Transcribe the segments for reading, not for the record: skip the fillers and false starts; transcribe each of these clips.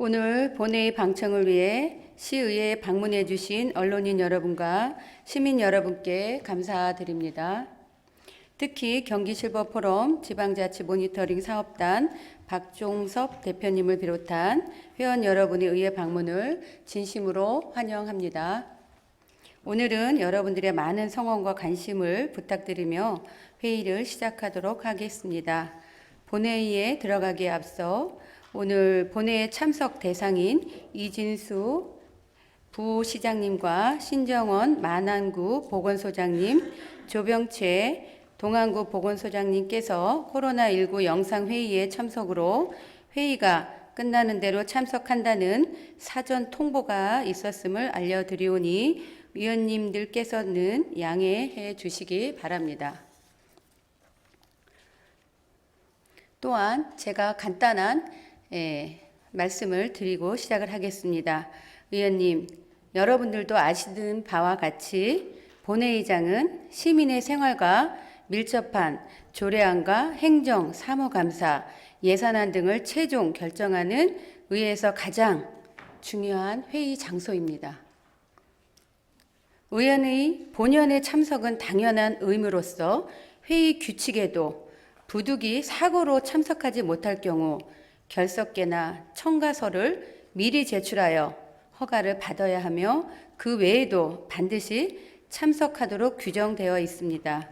오늘 본회의 방청을 위해 시의회에 방문해 주신 언론인 여러분과 시민 여러분께 감사드립니다. 특히 경기실버포럼 지방자치 모니터링 사업단 박종섭 대표님을 비롯한 회원 여러분의 의회 방문을 진심으로 환영합니다. 오늘은 여러분들의 많은 성원과 관심을 부탁드리며 회의를 시작하도록 하겠습니다. 본회의에 들어가기에 앞서 오늘 본회의 참석 대상인 이진수 부시장님과 신정원 만안구 보건소장님, 조병채 동안구 보건소장님께서 코로나19 영상회의에 참석으로 회의가 끝나는 대로 참석한다는 사전 통보가 있었음을 알려드리오니 위원님들께서는 양해해 주시기 바랍니다. 또한 제가 간단한 말씀을 드리고 시작을 하겠습니다. 의원님, 여러분들도 아시는 바와 같이 본회의장은 시민의 생활과 밀접한 조례안과 행정, 사무감사, 예산안 등을 최종 결정하는 의회에서 가장 중요한 회의 장소입니다. 의원의 본연의 참석은 당연한 의무로서 회의 규칙에도 부득이 사고로 참석하지 못할 경우 결석계나 첨가서를 미리 제출하여 허가를 받아야 하며 그 외에도 반드시 참석하도록 규정되어 있습니다.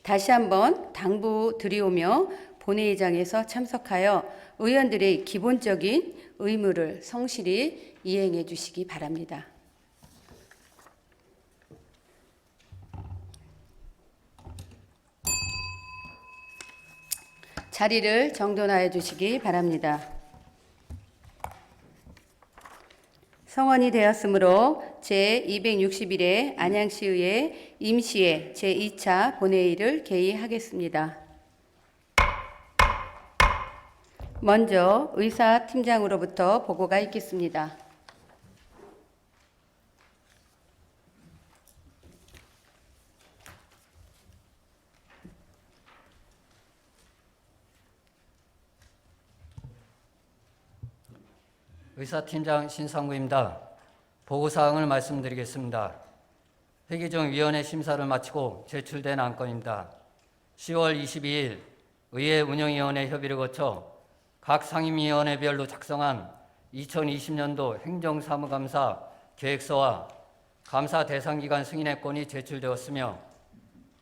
다시 한번 당부드리오며 본회의장에서 참석하여 의원들의 기본적인 의무를 성실히 이행해 주시기 바랍니다. 자리를 정돈하여 주시기 바랍니다. 성원이 되었으므로 제261회 안양시의회 임시회 제2차 본회의를 개의하겠습니다. 먼저 의사팀장으로부터 보고가 있겠습니다. 의사팀장 신상구입니다. 보고사항을 말씀드리겠습니다. 회기 중 위원회 심사를 마치고 제출된 안건입니다. 10월 22일 의회 운영위원회 협의를 거쳐 각 상임위원회별로 작성한 2020년도 행정사무감사 계획서와 감사 대상기관 승인의건이 제출되었으며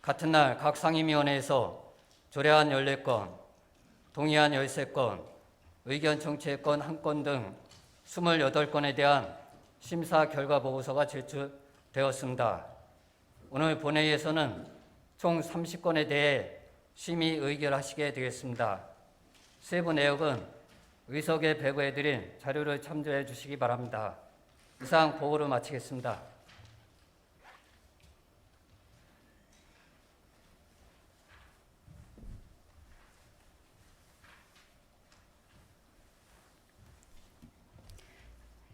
같은 날 각 상임위원회에서 조례안 14건, 동의안 13건, 의견 청취권 1건 등 28건에 대한 심사 결과 보고서가 제출되었습니다. 오늘 본회의에서는 총 30건에 대해 심의 의결하시게 되겠습니다. 세부 내역은 의석에 배부해드린 자료를 참조해 주시기 바랍니다. 이상 보고를 마치겠습니다.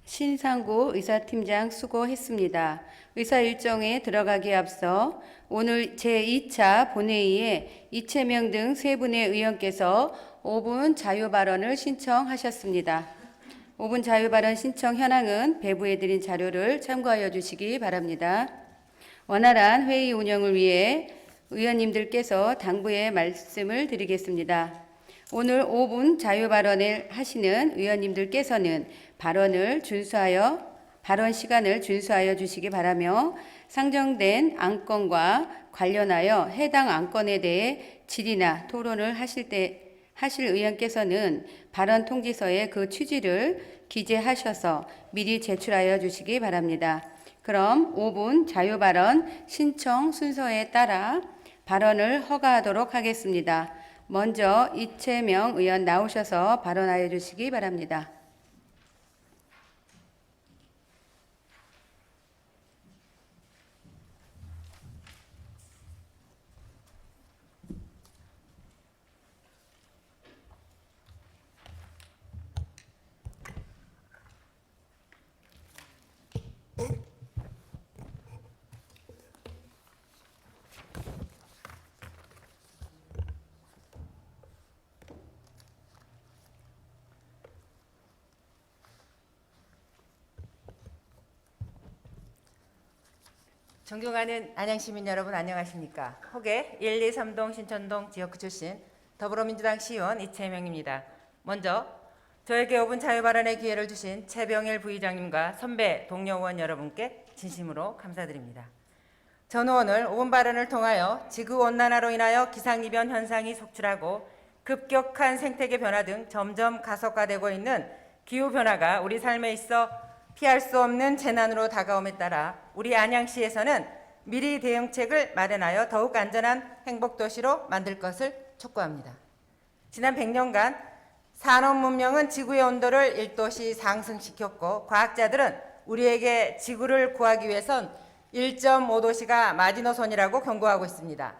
신상구 의사팀장 수고했습니다. 의사 일정에 들어가기에 앞서 오늘 제2차 본회의에 이채명 등 세 분의 의원께서 5분 자유발언을 신청하셨습니다. 5분 자유발언 신청 현황은 배부해드린 자료를 참고하여 주시기 바랍니다. 원활한 회의 운영을 위해 의원님들께서 당부의 말씀을 드리겠습니다. 오늘 5분 자유발언을 하시는 의원님들께서는 발언 시간을 준수하여 주시기 바라며 상정된 안건과 관련하여 해당 안건에 대해 질의나 토론을 하실 의원께서는 발언 통지서에 그 취지를 기재하셔서 미리 제출하여 주시기 바랍니다. 그럼 5분 자유발언 신청 순서에 따라 발언을 허가하도록 하겠습니다. 먼저 이채명 의원 나오셔서 발언하여 주시기 바랍니다. 존경하는 안양시민 여러분 안녕하십니까. 호계 1, 2, 3동 신천동 지역구 출신 더불어민주당 시의원 이채명입니다. 먼저 저에게 5분 자유발언의 기회를 주신 최병일 부의장님과 선배 동료 의원 여러분께 진심으로 감사드립니다. 전 의원을 5분 발언을 통하여 지구온난화로 인하여 기상이변 현상이 속출하고 급격한 생태계 변화 등 점점 가속화되고 있는 기후변화가 우리 삶에 있어 피할 수 없는 재난으로 다가옴에 따라 우리 안양시에서는 미리 대응책을 마련하여 더욱 안전한 행복도시로 만들 것을 촉구합니다. 지난 100년간 산업 문명은 지구의 온도를 1도씩 상승시켰고 과학자들은 우리에게 지구를 구하기 위해선 1.5도씨가 마지노선이라고 경고하고 있습니다.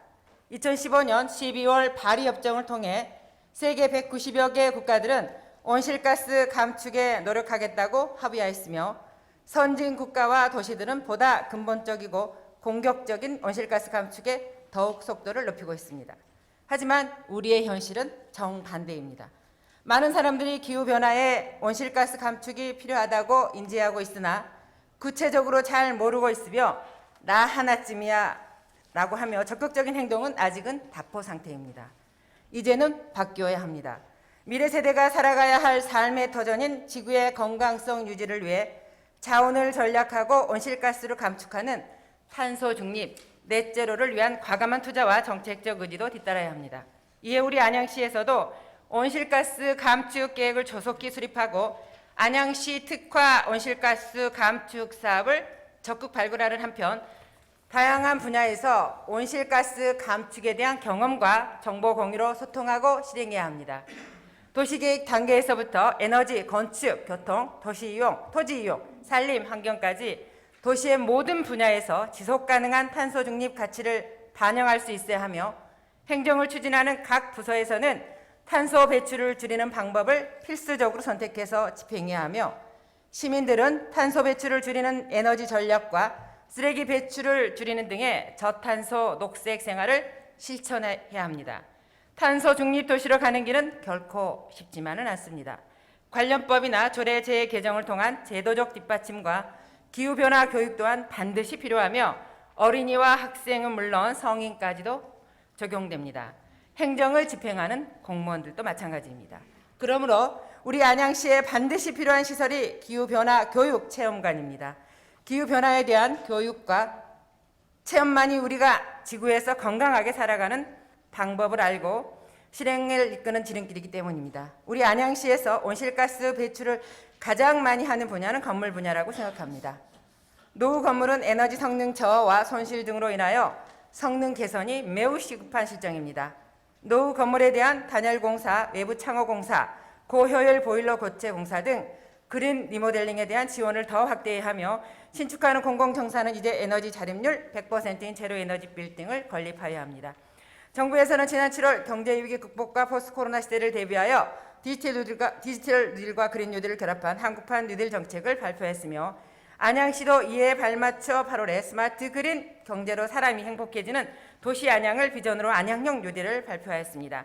2015년 12월 파리 협정을 통해 세계 190여 개 국가들은 온실가스 감축에 노력하겠다고 합의하였으며 선진 국가와 도시들은 보다 근본적이고 공격적인 온실가스 감축에 더욱 속도를 높이고 있습니다. 하지만 우리의 현실은 정반대입니다. 많은 사람들이 기후변화에 온실가스 감축이 필요하다고 인지하고 있으나 구체적으로 잘 모르고 있으며 나 하나쯤이야 라고 하며 적극적인 행동은 아직은 답보 상태입니다. 이제는 바뀌어야 합니다. 미래 세대가 살아가야 할 삶의 터전인 지구의 건강성 유지를 위해 자원을 전략하고 온실가스를 감축하는 탄소 중립, 넷제로를 위한 과감한 투자와 정책적 의지도 뒤따라야 합니다. 이에 우리 안양시에서도 온실가스 감축 계획을 조속히 수립하고 안양시 특화 온실가스 감축 사업을 적극 발굴하는 한편 다양한 분야에서 온실가스 감축에 대한 경험과 정보 공유로 소통하고 실행해야 합니다. 도시계획 단계에서부터 에너지, 건축, 교통, 도시이용, 토지이용, 산림, 환경까지 도시의 모든 분야에서 지속가능한 탄소 중립 가치를 반영할 수 있어야 하며 행정을 추진하는 각 부서에서는 탄소 배출을 줄이는 방법을 필수적으로 선택해서 집행해야 하며 시민들은 탄소 배출을 줄이는 에너지 전략과 쓰레기 배출을 줄이는 등의 저탄소 녹색 생활을 실천해야 합니다. 탄소 중립 도시로 가는 길은 결코 쉽지만은 않습니다. 관련법이나 조례제의 개정을 통한 제도적 뒷받침과 기후변화 교육 또한 반드시 필요하며 어린이와 학생은 물론 성인까지도 적용됩니다. 행정을 집행하는 공무원들도 마찬가지입니다. 그러므로 우리 안양시에 반드시 필요한 시설이 기후변화 교육 체험관입니다. 기후변화에 대한 교육과 체험만이 우리가 지구에서 건강하게 살아가는 방법을 알고 실행을 이끄는 지름길이기 때문입니다. 우리 안양시에서 온실가스 배출을 가장 많이 하는 분야는 건물 분야라고 생각합니다. 노후 건물은 에너지 성능 저하와 손실 등으로 인하여 성능 개선이 매우 시급한 실정입니다. 노후 건물에 대한 단열 공사, 외부 창호 공사, 고효율 보일러 교체 공사 등 그린 리모델링에 대한 지원을 더 확대해야 하며 신축하는 공공청사는 이제 에너지 자립률 100%인 제로 에너지 빌딩을 건립하여야 합니다. 정부에서는 지난 7월 경제위기 극복과 포스트코로나 시대를 대비하여 디지털 뉴딜과 그린 뉴딜을 결합한 한국판 뉴딜 정책을 발표했으며 안양시도 이에 발맞춰 8월에 스마트 그린 경제로 사람이 행복해지는 도시 안양을 비전으로 안양형 뉴딜을 발표하였습니다.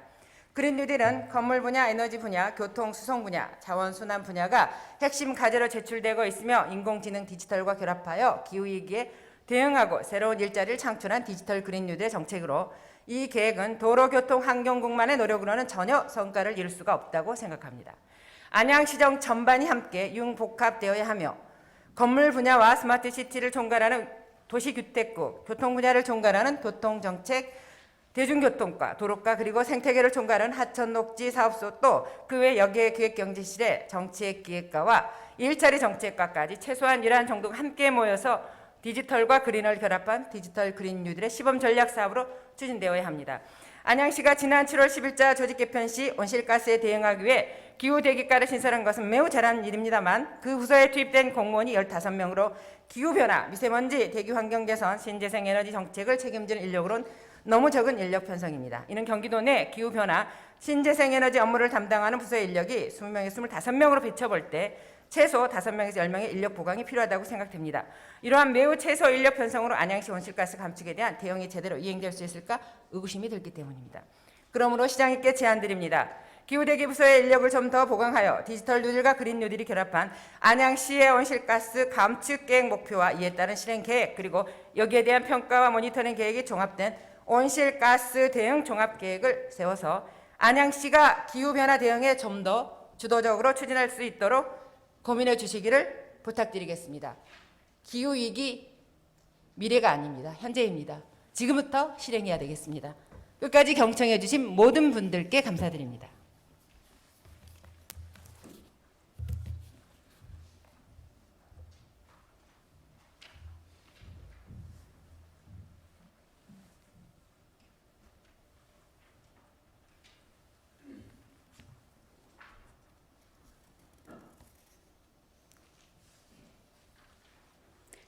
그린 뉴딜은 건물 분야, 에너지 분야, 교통, 수송 분야, 자원 순환 분야가 핵심 과제로 제출되고 있으며 인공지능 디지털과 결합하여 기후위기에 대응하고 새로운 일자리를 창출한 디지털 그린 뉴딜의 정책으로 이 계획은 도로교통 환경국만의 노력으로는 전혀 성과를 이룰 수가 없다고 생각합니다. 안양시정 전반이 함께 융복합되어야 하며 건물 분야와 스마트시티를 총괄하는 도시규택국, 교통 분야를 총괄하는 교통정책, 대중교통과 도로과 그리고 생태계를 총괄하는 하천녹지 사업소 또 그 외 여기에 기획경제실의 정치기획과와 일자리 정책과까지 최소한 이러한 정도가 함께 모여서 디지털과 그린을 결합한 디지털 그린 뉴딜의 시범 전략 사업으로 추진되어야 합니다. 안양시가 지난 7월 10일자 조직 개편 시 온실가스에 대응하기 위해 기후 대기과를 신설한 것은 매우 잘한 일입니다만 그 부서에 투입된 공무원이 15명으로 기후변화, 미세먼지, 대기 환경 개선, 신재생 에너지 정책을 책임지는 인력으로는 너무 적은 인력 편성입니다. 이는 경기도 내 기후변화, 신재생 에너지 업무를 담당하는 부서의 인력이 20명에서 25명으로 비춰볼 때 최소 5명에서 10명의 인력 보강이 필요하다고 생각됩니다. 이러한 매우 최소 인력 편성으로 안양시 온실가스 감축에 대한 대응이 제대로 이행될 수 있을까 의구심이 들기 때문입니다. 그러므로 시장님께 제안드립니다. 기후대기 부서의 인력을 좀 더 보강하여 디지털 뉴딜과 그린 뉴딜이 결합한 안양시의 온실가스 감축 계획 목표와 이에 따른 실행 계획, 그리고 여기에 대한 평가와 모니터링 계획이 종합된 온실가스 대응 종합계획을 세워서 안양시가 기후변화 대응에 좀 더 주도적으로 추진할 수 있도록 고민해 주시기를 부탁드리겠습니다. 기후위기 미래가 아닙니다. 현재입니다. 지금부터 실행해야 되겠습니다. 끝까지 경청해 주신 모든 분들께 감사드립니다.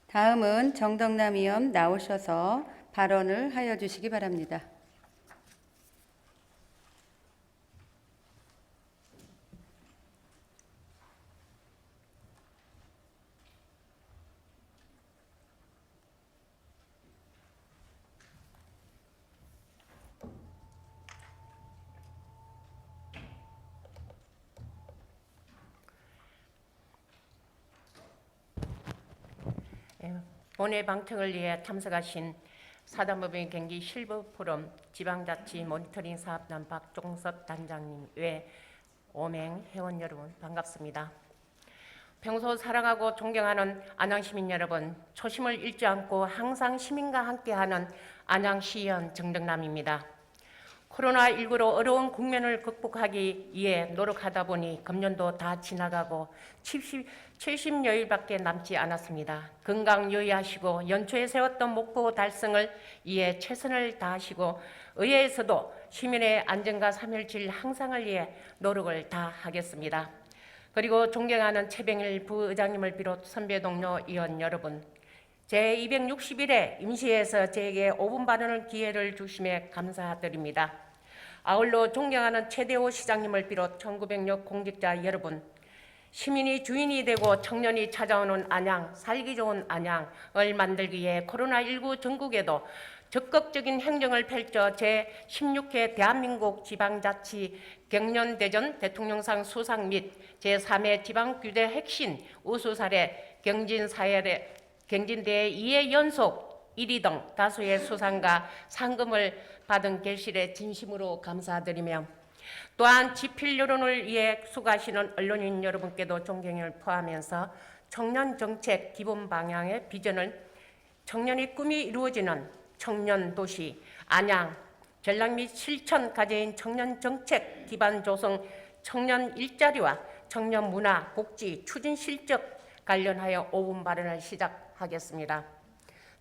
다음은 정덕남 의원 나오셔서 발언을 하여 주시기 바랍니다. 본회 방청을 위해 참석하신 사단법인 경기 실버 포럼 지방자치 모니터링 사업단 박종섭 단장님 외 오맹 회원 여러분 반갑습니다. 평소 사랑하고 존경하는 안양시민 여러분, 초심을 잃지 않고 항상 시민과 함께하는 안양시의원 정덕남입니다. 코로나19로 어려운 국면을 극복하기 위해 노력하다 보니 금년도 다 지나가고 70여일밖에 남지 않았습니다. 건강 유의하시고 연초에 세웠던 목표 달성을 위해 최선을 다하시고 의회에서도 시민의 안전과 삼일질 향상을 위해 노력을 다하겠습니다. 그리고 존경하는 최병일 부의장님을 비롯 선배 동료 의원 여러분, 제261회 임시회에서 제게 5분 발언을 기회를 주심에 감사드립니다. 아울러 존경하는 최대호 시장님을 비롯 1906 공직자 여러분, 시민이 주인이 되고 청년이 찾아오는 안양, 살기 좋은 안양을 만들기 위해 코로나19 전국에도 적극적인 행정을 펼쳐 제16회 대한민국 지방자치 경연대전 대통령상 수상 및 제3회 지방규제 핵심 우수 사례 경진대회 2회 연속 1위 등 다수의 수상과 상금을 받은 결실에 진심으로 감사드리며, 또한 지필 여론을 위해 수고하시는 언론인 여러분께도 존경을 포함해서 청년 정책 기본 방향의 비전을 청년의 꿈이 이루어지는 청년 도시 안양, 전략 및 실천 과제인 청년 정책 기반 조성, 청년 일자리와 청년 문화, 복지 추진 실적 관련하여 5분 발언을 시작하겠습니다.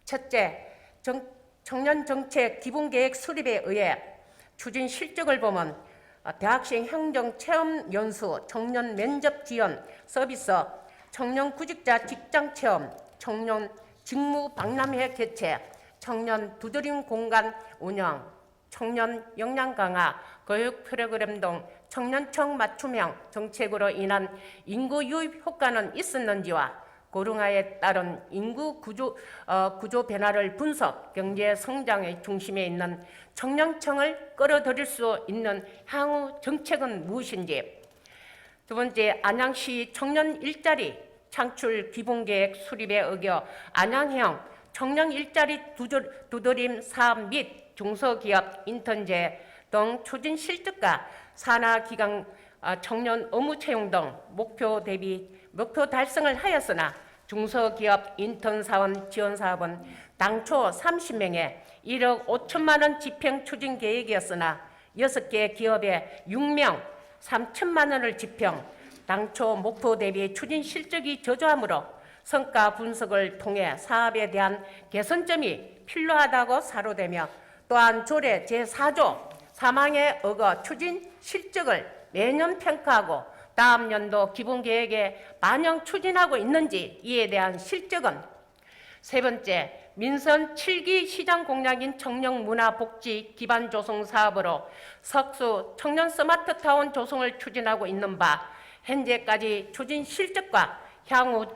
첫째, 청년 정책 기본 계획 수립에 의해 추진 실적을 보면 대학생 행정 체험 연수, 청년 면접 지원 서비스, 청년 구직자 직장 체험, 청년 직무 박람회 개최, 청년 두드림 공간 운영, 청년 역량 강화, 교육 프로그램 등 청년층 맞춤형 정책으로 인한 인구 유입 효과는 있었는지와 고령화에 따른 인구 구조 변화를 분석, 경제 성장의 중심에 있는 청년층을 끌어들일 수 있는 향후 정책은 무엇인지. 두 번째, 안양시 청년 일자리 창출 기본계획 수립에 어겨 안양형 청년 일자리 두드림 사업 및 중소기업 인턴제 등 추진 실적과 산하기관 청년 업무 채용 등 목표 달성을 하였으나 중소기업 인턴 사원 지원 사업은 당초 30명에 1억 5천만 원 집행 추진 계획이었으나 6개 기업에 6명 3천만 원을 집행, 당초 목표 대비 추진 실적이 저조하므로 성과 분석을 통해 사업에 대한 개선점이 필요하다고 사료되며, 또한 조례 제4조 3항에 어거 추진 실적을 매년 평가하고 다음 연도 기본계획에 반영 추진하고 있는지 이에 대한 실적은. 세 번째, 민선 7기 시장 공약인 청년 문화 복지 기반 조성 사업으로 석수 청년 스마트타운 조성을 추진하고 있는 바, 현재까지 추진 실적과 향후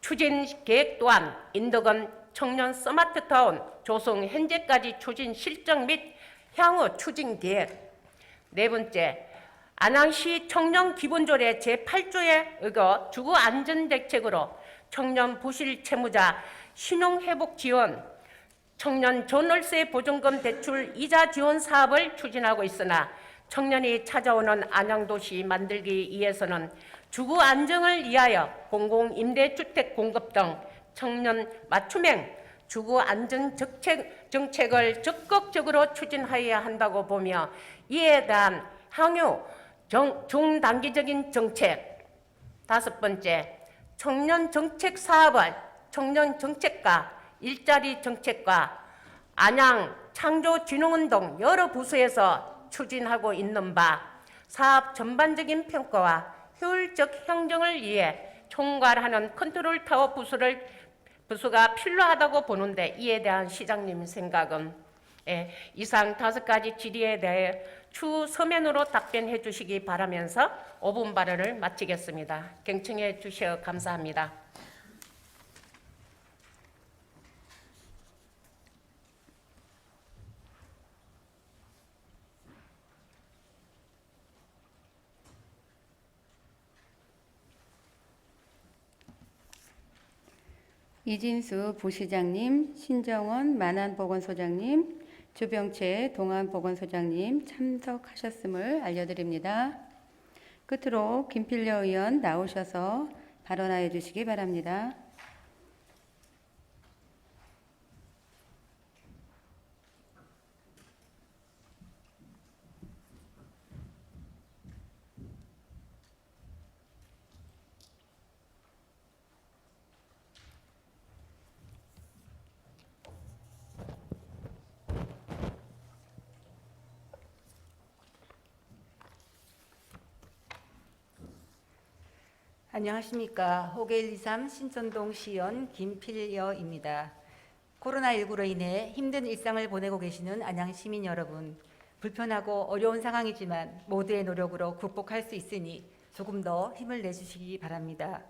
추진 계획 또한 인덕은 청년 스마트타운 조성 현재까지 추진 실적 및 향후 추진 계획. 네 번째, 안양시 청년기본조례 제8조에 의거 주거안전대책으로 청년 부실 채무자 신용회복 지원, 청년 전월세 보증금 대출 이자 지원 사업을 추진하고 있으나 청년이 찾아오는 안양도시 만들기 위해서는 주거 안정을 위하여 공공임대주택 공급 등 청년 맞춤형 주거 안정 정책을 적극적으로 추진하여야 한다고 보며 이에 대한 향후 중단기적인 정책, 5번째, 청년 정책 사업을 청년 정책과 일자리 정책과 안양 창조진흥운동 여러 부서에서 추진하고 있는 바 사업 전반적인 평가와 효율적 행정을 위해 총괄하는 컨트롤타워 부서가 필요하다고 보는데 이에 대한 시장님 생각은? 이상 5가지 질의에 대해 추후 서면으로 답변해 주시기 바라면서 5분 발언을 마치겠습니다. 경청해 주셔 감사합니다. 이진수 부시장님, 신정원 만안보건소장님, 주병채 동안보건소장님 참석하셨음을 알려드립니다. 끝으로 김필려 의원 나오셔서 발언하여 주시기 바랍니다. 안녕하십니까. 호계 123 신천동 시의원 김필여입니다. 코로나19로 인해 힘든 일상을 보내고 계시는 안양 시민 여러분, 불편하고 어려운 상황이지만 모두의 노력으로 극복할 수 있으니 조금 더 힘을 내주시기 바랍니다.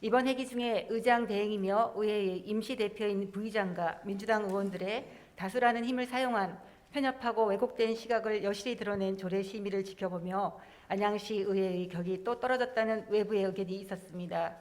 이번 회기 중에 의장 대행이며 의회의 임시대표인 부의장과 민주당 의원들의 다수라는 힘을 사용한 편협하고 왜곡된 시각을 여실히 드러낸 조례 심의를 지켜보며 안양시 의회의 격이 또 떨어졌다는 외부의 의견이 있었습니다.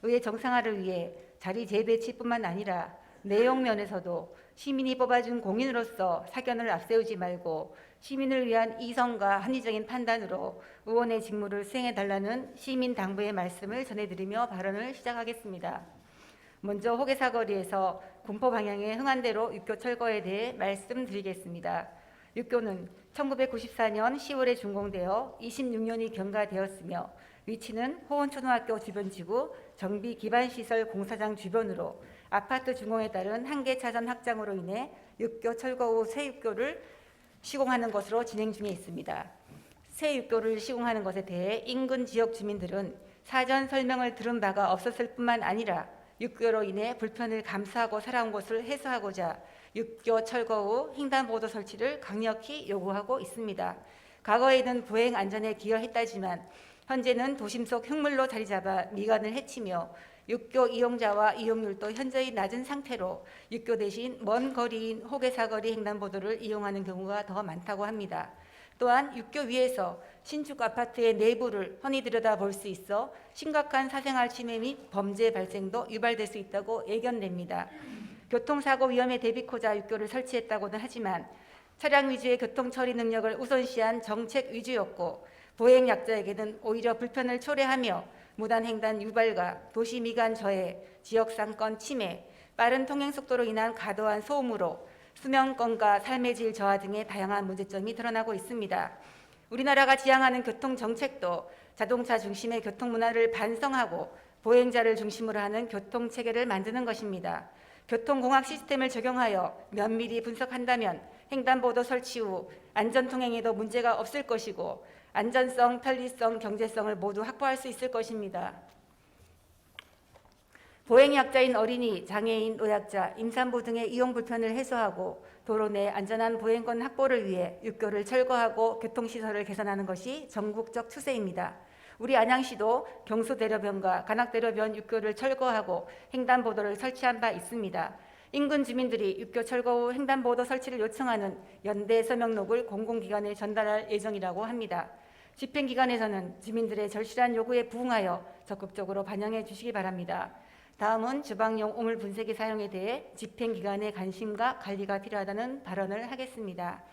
의회 정상화를 위해 자리 재배치뿐만 아니라 내용 면에서도 시민이 뽑아준 공인으로서 사견을 앞세우지 말고 시민을 위한 이성과 합리적인 판단으로 의원의 직무를 수행해달라는 시민 당부의 말씀을 전해드리며 발언을 시작하겠습니다. 먼저 호계사거리에서 군포 방향의 흥안대로 육교 철거에 대해 말씀드리겠습니다. 육교는 1994년 10월에 준공되어 26년이 경과되었으며 위치는 호원초등학교 주변 지구 정비 기반시설 공사장 주변으로 아파트 준공에 따른 한계차선 확장으로 인해 육교 철거 후 새 육교를 시공하는 것으로 진행 중에 있습니다. 새 육교를 시공하는 것에 대해 인근 지역 주민들은 사전 설명을 들은 바가 없었을 뿐만 아니라 육교로 인해 불편을 감수하고 살아온 것을 해소하고자 육교 철거 후 횡단보도 설치를 강력히 요구하고 있습니다. 과거에는 보행 안전에 기여했다지만 현재는 도심 속 흉물로 자리 잡아 미관을 해치며 육교 이용자와 이용률도 현저히 낮은 상태로 육교 대신 먼 거리인 호계사거리 횡단보도를 이용하는 경우가 더 많다고 합니다. 또한 육교 위에서 신축 아파트의 내부를 흔히 들여다볼 수 있어 심각한 사생활 침해 및 범죄 발생도 유발될 수 있다고 예견됩니다. 교통사고 위험에 대비코자 육교를 설치했다고는 하지만 차량 위주의 교통 처리 능력을 우선시한 정책 위주였고 보행 약자에게는 오히려 불편을 초래하며 무단횡단 유발과 도시 미관 저해, 지역상권 침해, 빠른 통행 속도로 인한 과도한 소음으로 수면권과 삶의 질 저하 등의 다양한 문제점이 드러나고 있습니다. 우리나라가 지향하는 교통정책도 자동차 중심의 교통문화를 반성하고 보행자를 중심으로 하는 교통체계를 만드는 것입니다. 교통공학 시스템을 적용하여 면밀히 분석한다면 횡단보도 설치 후 안전통행에도 문제가 없을 것이고 안전성, 편리성, 경제성을 모두 확보할 수 있을 것입니다. 보행약자인 어린이, 장애인, 노약자, 임산부 등의 이용 불편을 해소하고 도로 내 안전한 보행권 확보를 위해 육교를 철거하고 교통시설을 개선하는 것이 전국적 추세입니다. 우리 안양시도 경수대로변과 관악대로변 육교를 철거하고 횡단보도를 설치한 바 있습니다. 인근 주민들이 육교 철거 후 횡단보도 설치를 요청하는 연대 서명록을 공공기관에 전달할 예정이라고 합니다. 집행기관에서는 주민들의 절실한 요구에 부응하여 적극적으로 반영해 주시기 바랍니다. 다음은 주방용 오물 분쇄기 사용에 대해 집행기관의 관심과 관리가 필요하다는 발언을 하겠습니다.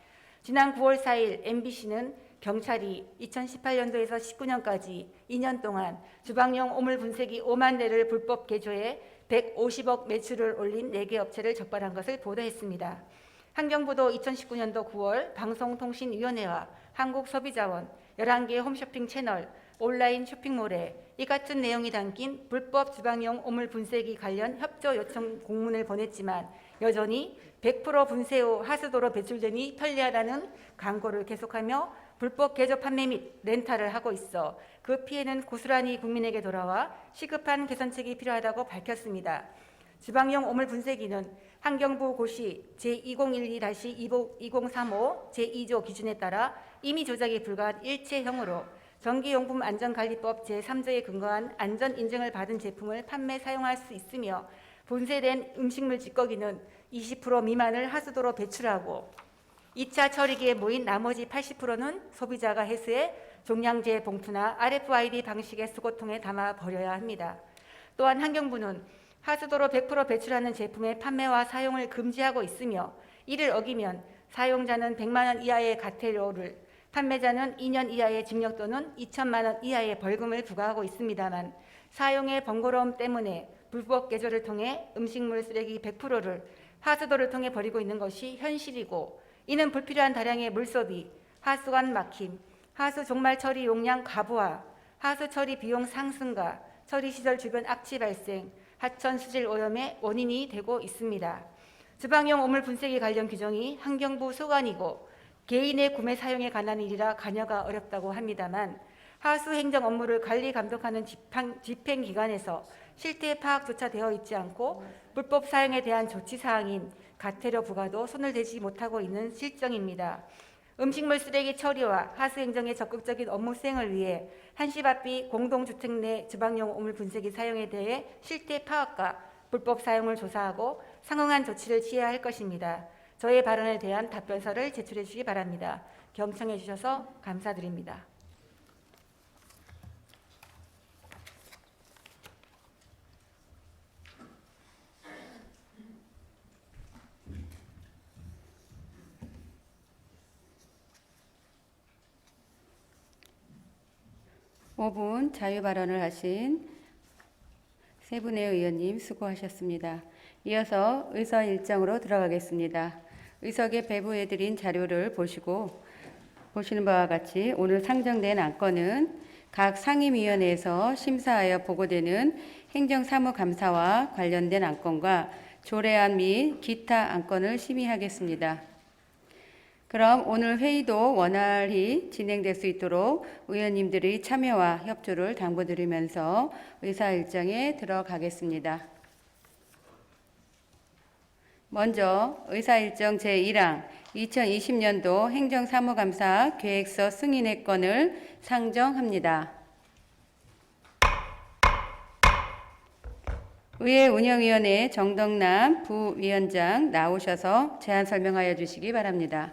지난 9월 4일 MBC는 경찰이 2018년도에서 19년까지 2년 동안 주방용 오물 분쇄기 5만 대를 불법 개조해 150억 매출을 올린 4개 업체를 적발한 것을 보도했습니다. 환경부도 2019년도 9월 방송통신위원회와 한국소비자원, 11개 홈쇼핑 채널, 온라인 쇼핑몰에 이 같은 내용이 담긴 불법 주방용 오물 분쇄기 관련 협조 요청 공문을 보냈지만 여전히 100% 분쇄 후 하수도로 배출되니 편리하다는 광고를 계속하며 불법 개조 판매 및 렌탈을 하고 있어 그 피해는 고스란히 국민에게 돌아와 시급한 개선책이 필요하다고 밝혔습니다. 주방용 오물 분쇄기는 환경부 고시 제2012-2035 제2조 기준에 따라 임의 조작이 불가한 일체형으로 전기용품 안전관리법 제3조에 근거한 안전 인증을 받은 제품을 판매 사용할 수 있으며 분쇄된 음식물 찌꺼기는 20% 미만을 하수도로 배출하고 2차 처리기에 모인 나머지 80%는 소비자가 회수해 종량제 봉투나 RFID 방식의 수거통에 담아 버려야 합니다. 또한 환경부는 하수도로 100% 배출하는 제품의 판매와 사용을 금지하고 있으며 이를 어기면 사용자는 100만 원 이하의 과태료를, 판매자는 2년 이하의 징역 또는 2천만 원 이하의 벌금을 부과하고 있습니다만 사용의 번거로움 때문에 불법 개조를 통해 음식물 쓰레기 100%를 하수도를 통해 버리고 있는 것이 현실이고 이는 불필요한 다량의 물소비, 하수관 막힘, 하수 종말 처리 용량 과부하, 하수 처리 비용 상승과 처리시설 주변 악취 발생, 하천 수질 오염의 원인이 되고 있습니다. 주방용 오물 분쇄기 관련 규정이 환경부 소관이고 개인의 구매 사용에 관한 일이라 관여가 어렵다고 합니다만 하수 행정 업무를 관리 감독하는 집행기관에서 실태 파악조차 되어 있지 않고 불법 사용에 대한 조치 사항인 과태료 부과도 손을 대지 못하고 있는 실정입니다. 음식물 쓰레기 처리와 하수 행정의 적극적인 업무 수행을 위해 한시바삐 공동주택 내 주방용 오물 분쇄기 사용에 대해 실태 파악과 불법 사용을 조사하고 상응한 조치를 취해야 할 것입니다. 저의 발언에 대한 답변서를 제출해 주시기 바랍니다. 경청해 주셔서 감사드립니다. 오 분 자유 발언을 하신 세 분의 의원님 수고하셨습니다. 이어서 의서 일정으로 들어가겠습니다. 의석에 배부해드린 자료를 보시는 바와 같이 오늘 상정된 안건은 각 상임위원회에서 심사하여 보고되는 행정사무감사와 관련된 안건과 조례안 및 기타 안건을 심의하겠습니다. 그럼 오늘 회의도 원활히 진행될 수 있도록 의원님들의 참여와 협조를 당부드리면서 의사 일정에 들어가겠습니다. 먼저 의사 일정 제1항 2020년도 행정사무감사 계획서 승인의 건을 상정합니다. 의회 운영위원회 정덕남 부위원장 나오셔서 제안 설명하여 주시기 바랍니다.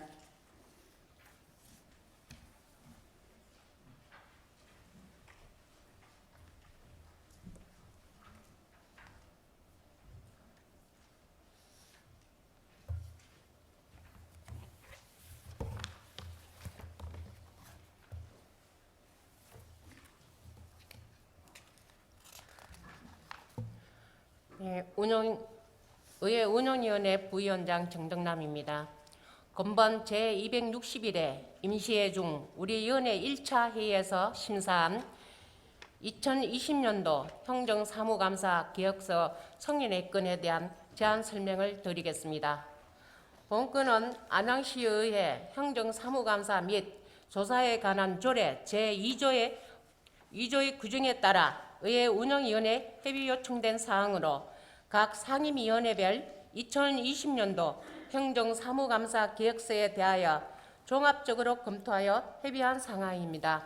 의회 운영위원회 부위원장 정덕남입니다. 건번 제261회 임시회 중 우리 위원회 1차 회의에서 심사한 2020년도 행정사무감사 계획서 승인의 건에 대한 제안 설명을 드리겠습니다. 본건은 안양시의회 행정사무감사 및 조사에 관한 조례 제2조의 규정에 따라 의회 운영위원회 협의 요청된 사항으로 각 상임위원회별 2020년도 행정사무감사 계획서에 대하여 종합적으로 검토하여 협의한 상황입니다.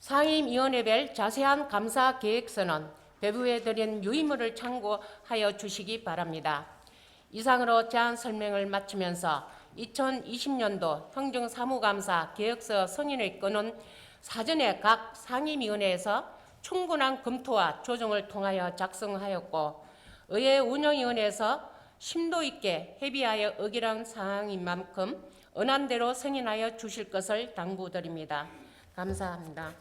상임위원회별 자세한 감사 계획서는 배부해드린 유의물을 참고하여 주시기 바랍니다. 이상으로 제안 설명을 마치면서 2020년도 행정사무감사 계획서 승인의 건은 사전에 각 상임위원회에서 충분한 검토와 조정을 통하여 작성하였고 의회 운영위원회에서 심도 있게 협의하여 의결한 사항인 만큼 언안대로 승인하여 주실 것을 당부드립니다. 감사합니다.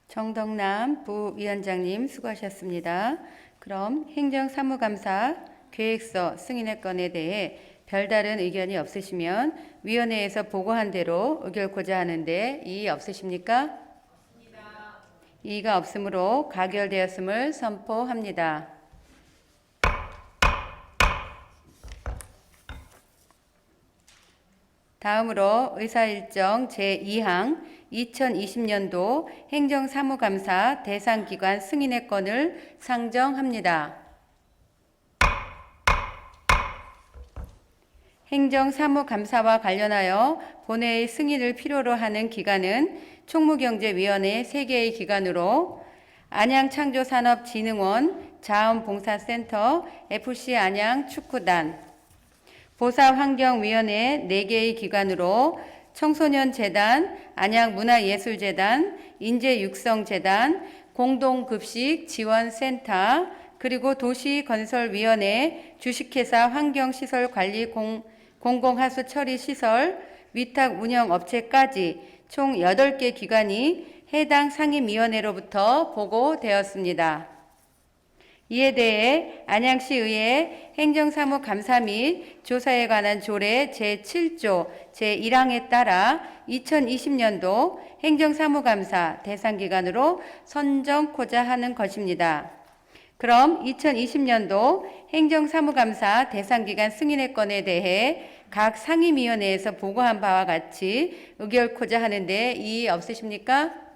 정덕남 부위원장님 수고하셨습니다. 그럼 행정사무감사 계획서 승인의 건에 대해 별다른 의견이 없으시면 위원회에서 보고한 대로 의결코자 하는데 이의 없으십니까? 이의가 없으므로 가결되었음을 선포합니다. 다음으로 의사일정 제2항 2020년도 행정사무감사 대상기관 승인의 건을 상정합니다. 행정사무감사와 관련하여 본회의 승인을 필요로 하는 기관은 총무경제위원회 3개의 기관으로 안양창조산업진흥원 자원봉사센터 FC 안양축구단 보사환경위원회 4개의 기관으로 청소년재단, 안양문화예술재단, 인재육성재단, 공동급식지원센터, 그리고 도시건설위원회, 주식회사 환경시설관리 공공하수처리시설, 위탁운영업체까지 총 8개 기관이 해당 상임위원회로부터 보고되었습니다. 이에 대해 안양시의회 행정사무감사 및 조사에 관한 조례 제7조 제1항에 따라 2020년도 행정사무감사 대상기관으로 선정코자 하는 것입니다. 그럼 2020년도 행정사무감사 대상기관 승인의 건에 대해 각 상임위원회에서 보고한 바와 같이 의결코자 하는데 이의 없으십니까?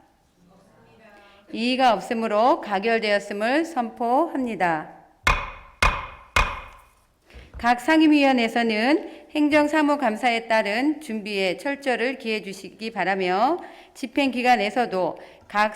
이의가 없으므로 가결되었음을 선포합니다. 각 상임위원회에서는 행정사무감사에 따른 준비에 철저를 기해 주시기 바라며 집행기관에서도 각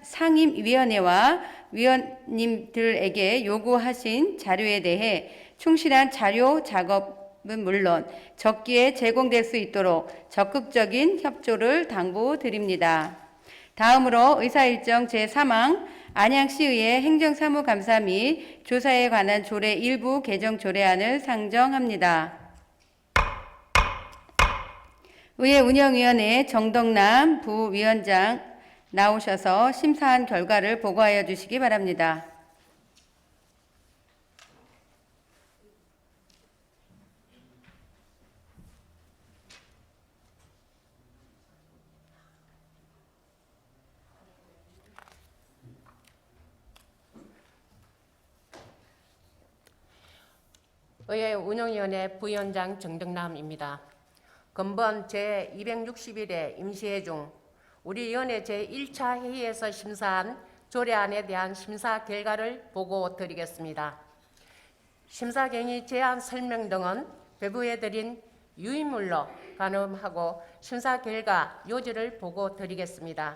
상임위원회와 위원님들에게 요구하신 자료에 대해 충실한 자료 작업은 물론 적기에 제공될 수 있도록 적극적인 협조를 당부드립니다. 다음으로 의사일정 제3항 안양시의회 행정사무감사 및 조사에 관한 조례 일부 개정 조례안을 상정합니다. 의회 운영위원회 정덕남 부위원장 나오셔서 심사한 결과를 보고하여 주시기 바랍니다. 의회 운영위원회 부위원장 정덕남입니다. 금번 제261회 임시회 중 우리 위원회 제1차 회의에서 심사한 조례안에 대한 심사 결과를 보고 드리겠습니다. 심사 경위 제안 설명 등은 배부해 드린 유인물로 가늠하고 심사 결과 요지를 보고 드리겠습니다.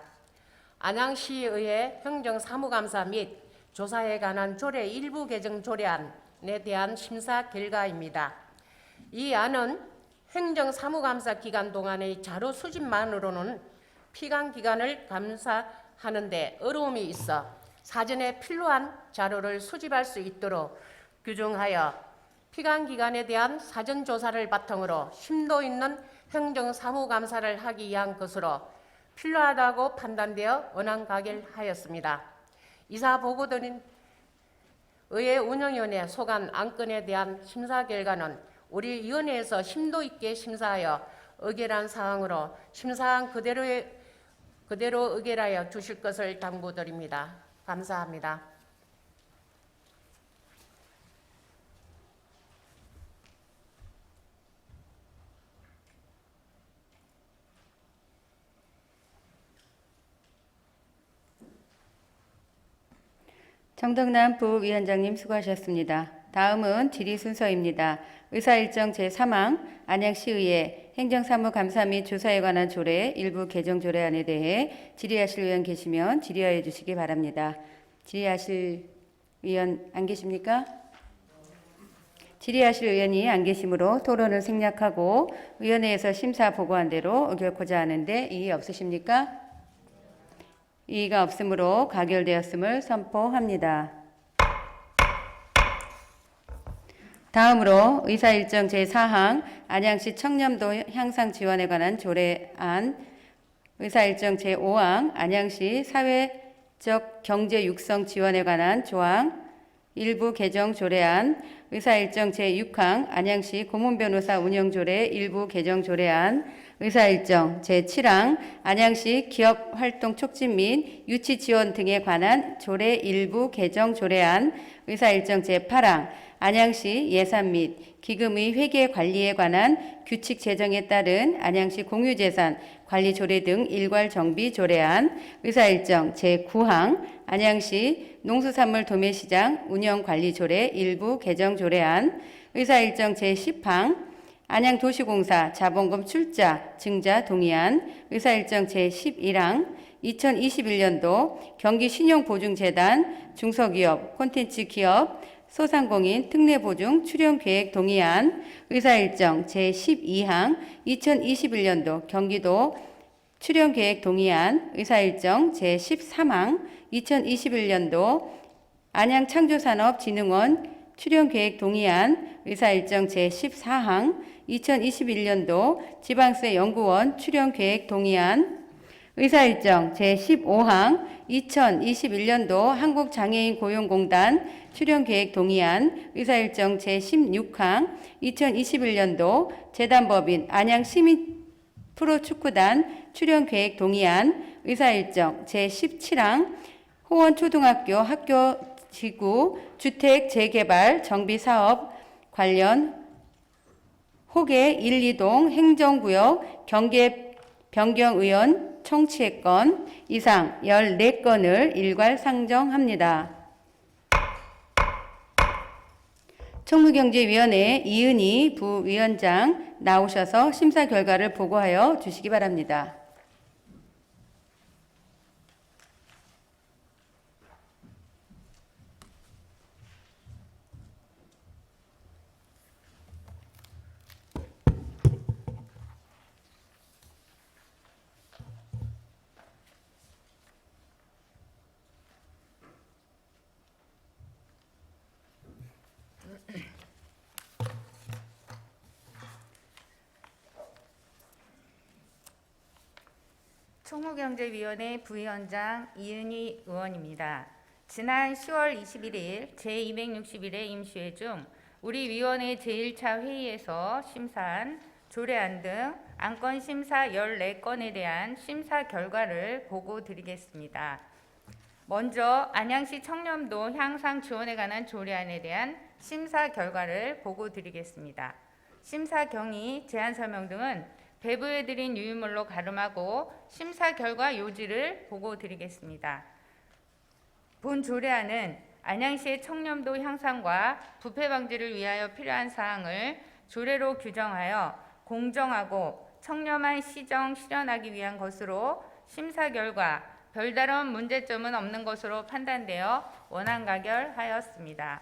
안양시의회 행정사무감사 및 조사에 관한 조례 일부 개정 조례안에 대한 심사 결과입니다. 이 안은 행정사무감사 기간 동안의 자료 수집만으로는 피감 기간을 감사하는 데 어려움이 있어 사전에 필요한 자료를 수집할 수 있도록 규정하여 피감 기간에 대한 사전 조사를 바탕으로 심도 있는 행정사무감사를 하기 위한 것으로 필요하다고 판단되어 원안 가결하였습니다. 이사 보고드린 의회 운영위원회 소관 안건에 대한 심사 결과는 우리 위원회에서 심도 있게 심사하여 의결한 사항으로 심사한 그대로 의결하여 주실 것을 당부드립니다. 감사합니다. 정덕남 부위원장님 수고하셨습니다. 다음은 질의 순서입니다. 의사일정 제3항 안양시의회 행정사무감사 및 조사에 관한 조례 일부 개정 조례안에 대해 질의하실 의원 계시면 질의하여 주시기 바랍니다. 질의하실 의원 안 계십니까? 질의하실 의원이 안 계시므로 토론을 생략하고 위원회에서 심사 보고한 대로 의결코자 하는데 이의 없으십니까? 이의가 없으므로 가결되었음을 선포합니다. 다음으로 의사일정 제4항 안양시 청렴도 향상 지원에 관한 조례안, 의사일정 제5항 안양시 사회적 경제 육성 지원에 관한 조항, 일부 개정 조례안, 의사일정 제6항 안양시 고문변호사 운영조례 일부 개정 조례안, 의사일정 제7항 안양시 기업활동 촉진 및 유치 지원 등에 관한 조례 일부 개정 조례안, 의사일정 제8항 안양시 예산 및 기금의 회계 관리에 관한 규칙 제정에 따른 안양시 공유재산 관리 조례 등 일괄 정비 조례안, 의사일정 제9항 안양시 농수산물 도매시장 운영 관리 조례 일부 개정 조례안, 의사일정 제10항 안양도시공사 자본금 출자 증자 동의안, 의사일정 제11항 2021년도 경기신용보증재단 중소기업 콘텐츠 기업 소상공인 특례보증 출연계획 동의안, 의사일정 제12항 2021년도 경기도 출연계획 동의안, 의사일정 제13항 2021년도 안양창조산업진흥원 출연계획 동의안, 의사일정 제14항 2021년도 지방세 연구원 출연계획 동의안, 의사일정 제15항 2021년도 한국장애인 고용공단 출연계획 동의안, 의사일정 제16항 2021년도 재단법인 안양시민 프로축구단 출연계획 동의안, 의사일정 제17항 호원초등학교 학교지구 주택 재개발 정비사업 관련 호계 1, 2동 행정구역 경계 변경 의원 청취권 이상 14건을 일괄 상정합니다. 총무경제위원회 이은희 부위원장 나오셔서 심사 결과를 보고하여 주시기 바랍니다. 총무경제위원회 부위원장 이은희 의원입니다. 지난 10월 21일 제261회 임시회 중 우리 위원회 제1차 회의에서 심사한 조례안 등 안건 심사 14건에 대한 심사 결과를 보고 드리겠습니다. 먼저 안양시 청렴도 향상 지원에 관한 조례안에 대한 심사 결과를 보고 드리겠습니다. 심사 경위, 제안 설명 등은 배부해드린 유의물로 가름하고 심사 결과 요지를 보고 드리겠습니다. 본 조례안은 안양시의 청렴도 향상과 부패 방지를 위하여 필요한 사항을 조례로 규정하여 공정하고 청렴한 시정 실현하기 위한 것으로 심사 결과 별다른 문제점은 없는 것으로 판단되어 원안 가결하였습니다.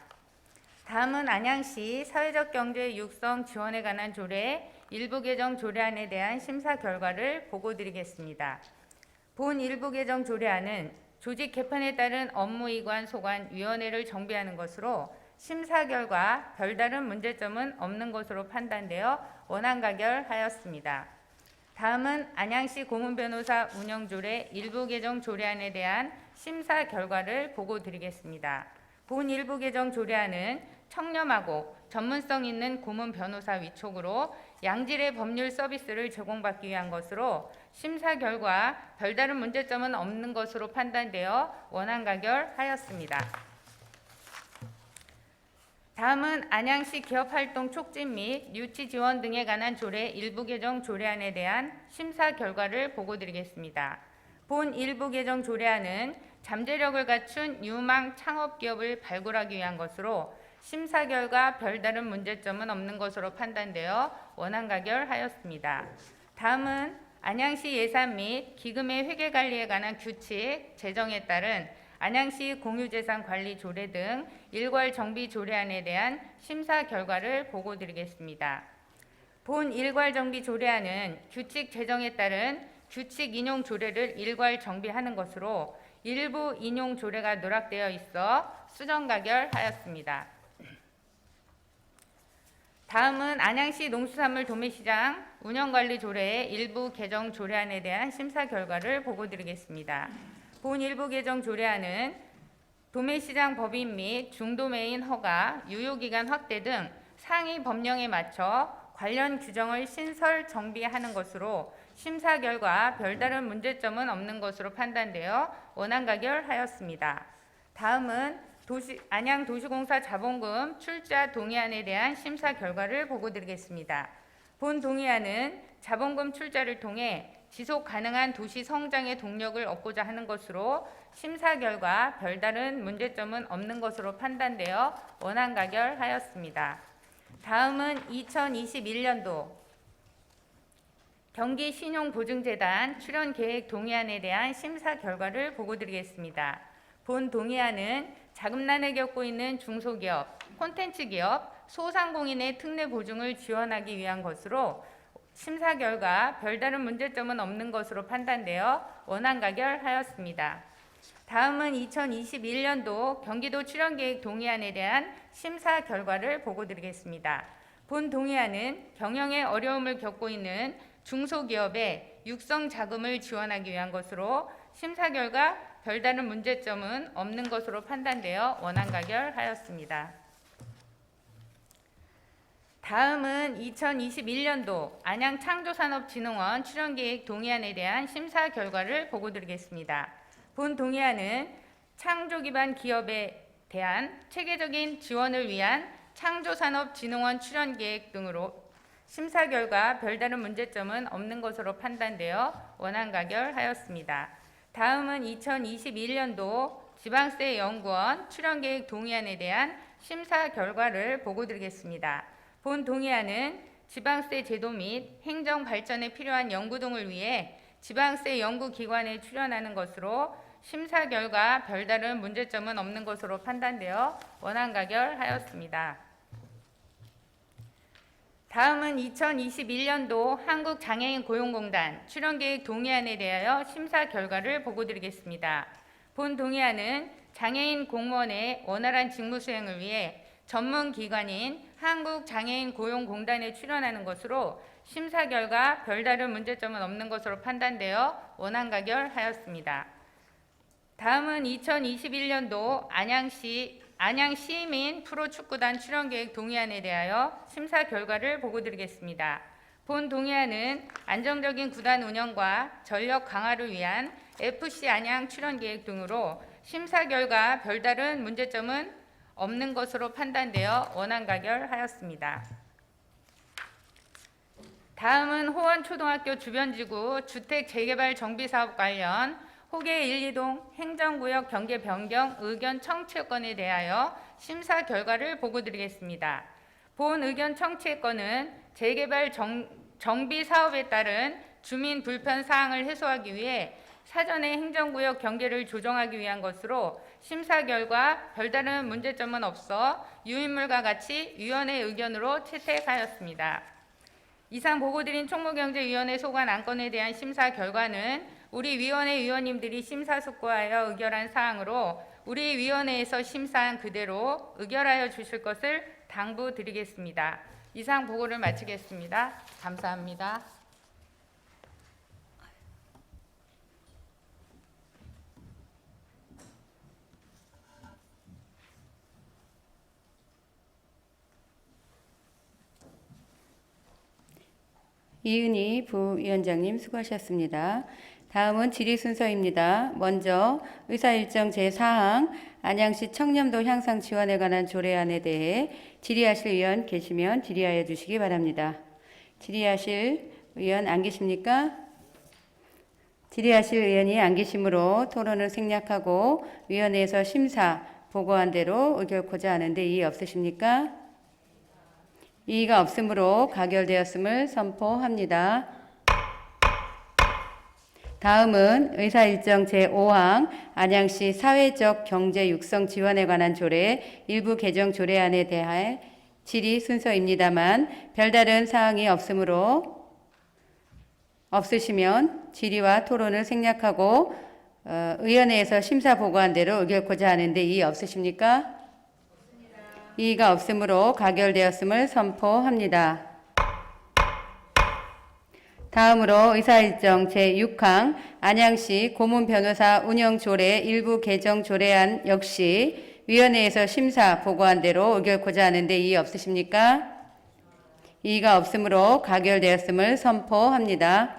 다음은 안양시 사회적 경제 육성 지원에 관한 조례 일부 개정 조례안에 대한 심사 결과를 보고 드리겠습니다. 본 일부 개정 조례안은 조직 개편에 따른 업무이관 소관 위원회를 정비하는 것으로 심사 결과 별다른 문제점은 없는 것으로 판단되어 원안 가결하였습니다. 다음은 안양시 고문변호사 운영조례 일부 개정 조례안에 대한 심사 결과를 보고 드리겠습니다. 본 일부 개정 조례안은 청렴하고 전문성 있는 고문 변호사 위촉으로 양질의 법률 서비스를 제공받기 위한 것으로 심사 결과 별다른 문제점은 없는 것으로 판단되어 원안 가결하였습니다. 다음은 안양시 기업활동 촉진 및 유치 지원 등에 관한 조례 일부 개정 조례안에 대한 심사 결과를 보고 드리겠습니다. 본 일부 개정 조례안은 잠재력을 갖춘 유망 창업기업을 발굴하기 위한 것으로 심사 결과 별다른 문제점은 없는 것으로 판단되어 원안 가결하였습니다. 다음은 안양시 예산 및 기금의 회계 관리에 관한 규칙 제정에 따른 안양시 공유재산 관리 조례 등 일괄 정비 조례안에 대한 심사 결과를 보고드리겠습니다. 본 일괄 정비 조례안은 규칙 제정에 따른 규칙 인용 조례를 일괄 정비하는 것으로 일부 인용 조례가 누락되어 있어 수정 가결하였습니다. 다음은 안양시 농수산물 도매시장 운영관리 조례의 일부 개정 조례안에 대한 심사 결과를 보고드리겠습니다. 본 일부 개정 조례안은 도매시장 법인 및 중도매인 허가, 유효기간 확대 등 상위 법령에 맞춰 관련 규정을 신설 정비하는 것으로 심사 결과 별다른 문제점은 없는 것으로 판단되어 원안 가결하였습니다. 다음은 안양도시공사 자본금 출자 동의안에 대한 심사 결과를 보고드리겠습니다. 본 동의안은 자본금 출자를 통해 지속 가능한 도시 성장의 동력을 얻고자 하는 것으로 심사 결과 별다른 문제점은 없는 것으로 판단되어 원안 가결하였습니다. 다음은 2021년도 경기신용보증재단 출연계획 동의안에 대한 심사 결과를 보고드리겠습니다. 본 동의안은 자금난을 겪고 있는 중소기업, 콘텐츠기업, 소상공인의 특례 보증을 지원하기 위한 것으로 심사 결과 별다른 문제점은 없는 것으로 판단되어 원안 가결하였습니다. 다음은 2021년도 경기도 출연계획 동의안에 대한 심사 결과를 보고드리겠습니다. 본 동의안은 경영에 어려움을 겪고 있는 중소기업의 육성 자금을 지원하기 위한 것으로 심사 결과 별다른 문제점은 없는 것으로 판단되어 원안 가결하였습니다. 다음은 2021년도 안양창조산업진흥원 출연계획 동의안에 대한 심사 결과를 보고드리겠습니다. 본 동의안은 창조 기반 기업에 대한 체계적인 지원을 위한 창조산업진흥원 출연계획 등으로 심사 결과 별다른 문제점은 없는 것으로 판단되어 원안 가결하였습니다. 다음은 2021년도 지방세 연구원 출연계획 동의안에 대한 심사 결과를 보고드리겠습니다. 본 동의안은 지방세 제도 및 행정 발전에 필요한 연구 등을 위해 지방세 연구기관에 출연하는 것으로 심사 결과 별다른 문제점은 없는 것으로 판단되어 원안 가결하였습니다. 다음은 2021년도 한국장애인 고용공단 출연계획 동의안에 대하여 심사 결과를 보고드리겠습니다. 본 동의안은 장애인 공무원의 원활한 직무 수행을 위해 전문기관인 한국장애인 고용공단에 출연하는 것으로 심사 결과 별다른 문제점은 없는 것으로 판단되어 원안 가결하였습니다. 다음은 2021년도 안양시민 프로축구단 출연계획 동의안에 대하여 심사 결과를 보고드리겠습니다. 본 동의안은 안정적인 구단 운영과 전력 강화를 위한 FC 안양 출연계획 등으로 심사 결과 별다른 문제점은 없는 것으로 판단되어 원안 가결하였습니다. 다음은 호원초등학교 주변지구 주택 재개발 정비사업 관련 호계 1, 2동 행정구역 경계 변경 의견 청취건에 대하여 심사 결과를 보고드리겠습니다. 본 의견 청취건은 재개발 정비 사업에 따른 주민 불편 사항을 해소하기 위해 사전에 행정구역 경계를 조정하기 위한 것으로 심사 결과 별다른 문제점은 없어 유인물과 같이 위원회 의견으로 채택하였습니다. 이상 보고드린 총무경제위원회 소관 안건에 대한 심사 결과는 우리 위원회 위원님들이 심사숙고하여 의결한 사항으로 우리 위원회에서 심사한 그대로 의결하여 주실 것을 당부드리겠습니다. 이상 보고를 마치겠습니다. 감사합니다. 이은희 부위원장님 수고하셨습니다. 다음은 질의 순서입니다. 먼저 의사일정 제4항 안양시 청렴도 향상 지원에 관한 조례안에 대해 질의하실 의원 계시면 질의하여 주시기 바랍니다. 질의하실 의원 안 계십니까? 질의하실 의원이 안 계시므로 토론을 생략하고 위원회에서 심사, 보고한 대로 의결코자 하는데 이의 없으십니까? 이의가 없으므로 가결되었음을 선포합니다. 다음은 의사일정 제5항 안양시 사회적 경제 육성 지원에 관한 조례 일부 개정 조례안에 대한 질의 순서입니다만 별다른 사항이 없으시면 질의와 토론을 생략하고 의원회에서 심사 보고한 대로 의결코자 하는데 이의 없으십니까? 이의가 없으므로 가결되었음을 선포합니다. 다음으로 의사일정 제6항 안양시 고문변호사 운영조례 일부 개정 조례안 역시 위원회에서 심사 보고한 대로 의결코자 하는데 이의 없으십니까? 이의가 없으므로 가결되었음을 선포합니다.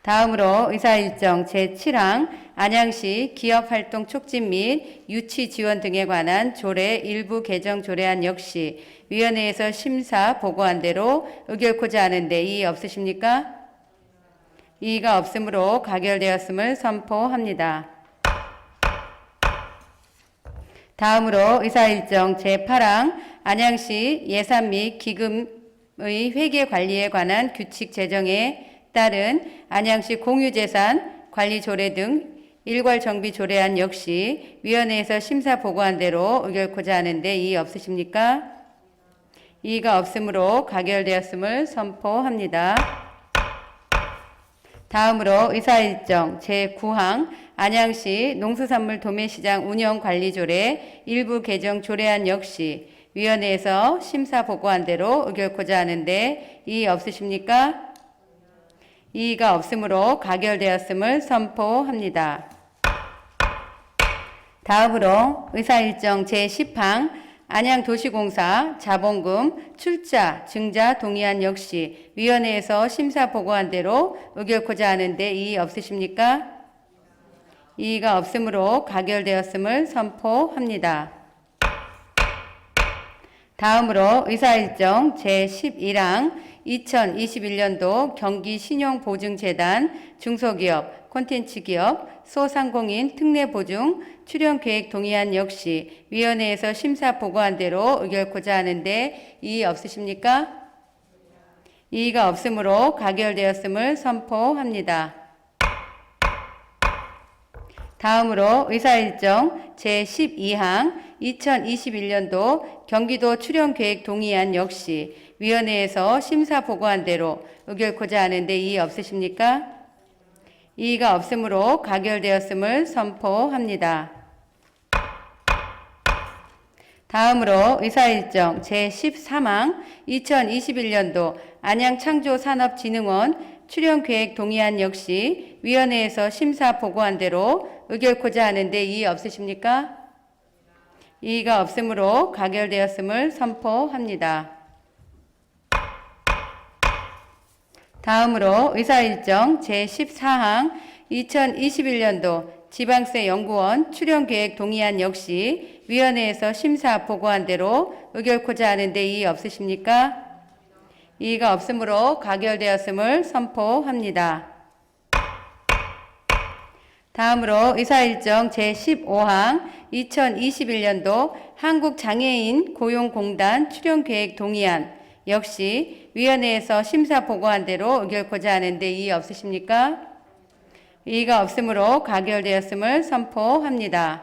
다음으로 의사일정 제7항 안양시 기업활동 촉진 및 유치 지원 등에 관한 조례 일부 개정 조례안 역시 위원회에서 심사 보고한 대로 의결코자 하는데 이의 없으십니까? 이의가 없으므로 가결되었음을 선포합니다. 다음으로 의사일정 제8항 안양시 예산 및 기금의 회계 관리에 관한 규칙 제정에 따른 안양시 공유재산 관리 조례 등 일괄 정비 조례안 역시 위원회에서 심사 보고한 대로 의결코자 하는데 이의 없으십니까? 이의가 없으므로 가결되었음을 선포합니다. 다음으로 의사일정 제9항 안양시 농수산물 도매시장 운영관리조례 일부 개정 조례안 역시 위원회에서 심사 보고한 대로 의결코자 하는데 이의 없으십니까? 이의가 없으므로 가결되었음을 선포합니다. 다음으로 의사일정 제10항 안양도시공사 자본금 출자 증자 동의안 역시 위원회에서 심사 보고한 대로 의결코자 하는데 이의 없으십니까? 이의가 없으므로 가결되었음을 선포합니다. 다음으로 의사일정 제11항 2021년도 경기신용보증재단 중소기업, 콘텐츠기업, 소상공인 특례보증 출연계획 동의안 역시 위원회에서 심사 보고한 대로 의결코자 하는데 이의 없으십니까? 이의가 없으므로 가결되었음을 선포합니다. 다음으로 의사일정 제12항 2021년도 경기도 출연계획 동의안 역시 위원회에서 심사 보고한 대로 의결코자 하는데 이의 없으십니까? 이의가 없으므로 가결되었음을 선포합니다. 다음으로 의사일정 제13항 2021년도 안양창조산업진흥원 출연계획 동의안 역시 위원회에서 심사 보고한 대로 의결코자 하는데 이의 없으십니까? 이의가 없으므로 가결되었음을 선포합니다. 다음으로 의사일정 제14항 2021년도 지방세 연구원 출연계획 동의안 역시 위원회에서 심사 보고한 대로 의결코자 하는데 이의 없으십니까? 이의가 없으므로 가결되었음을 선포합니다. 다음으로 의사일정 제15항 2021년도 한국장애인 고용공단 출연계획 동의안 역시 위원회에서 심사 보고한 대로 의결코자 하는데 이의 없으십니까? 이의가 없으므로 가결되었음을 선포합니다.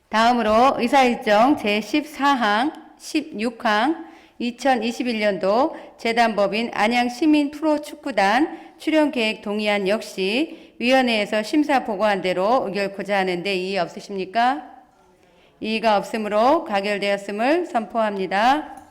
다음으로 의사일정 제14항 16항 2021년도 재단법인 안양시민 프로축구단 출연계획 동의안 역시 위원회에서 심사 보고한 대로 의결코자 하는데 이의 없으십니까? 이의가 없으므로 가결되었음을 선포합니다.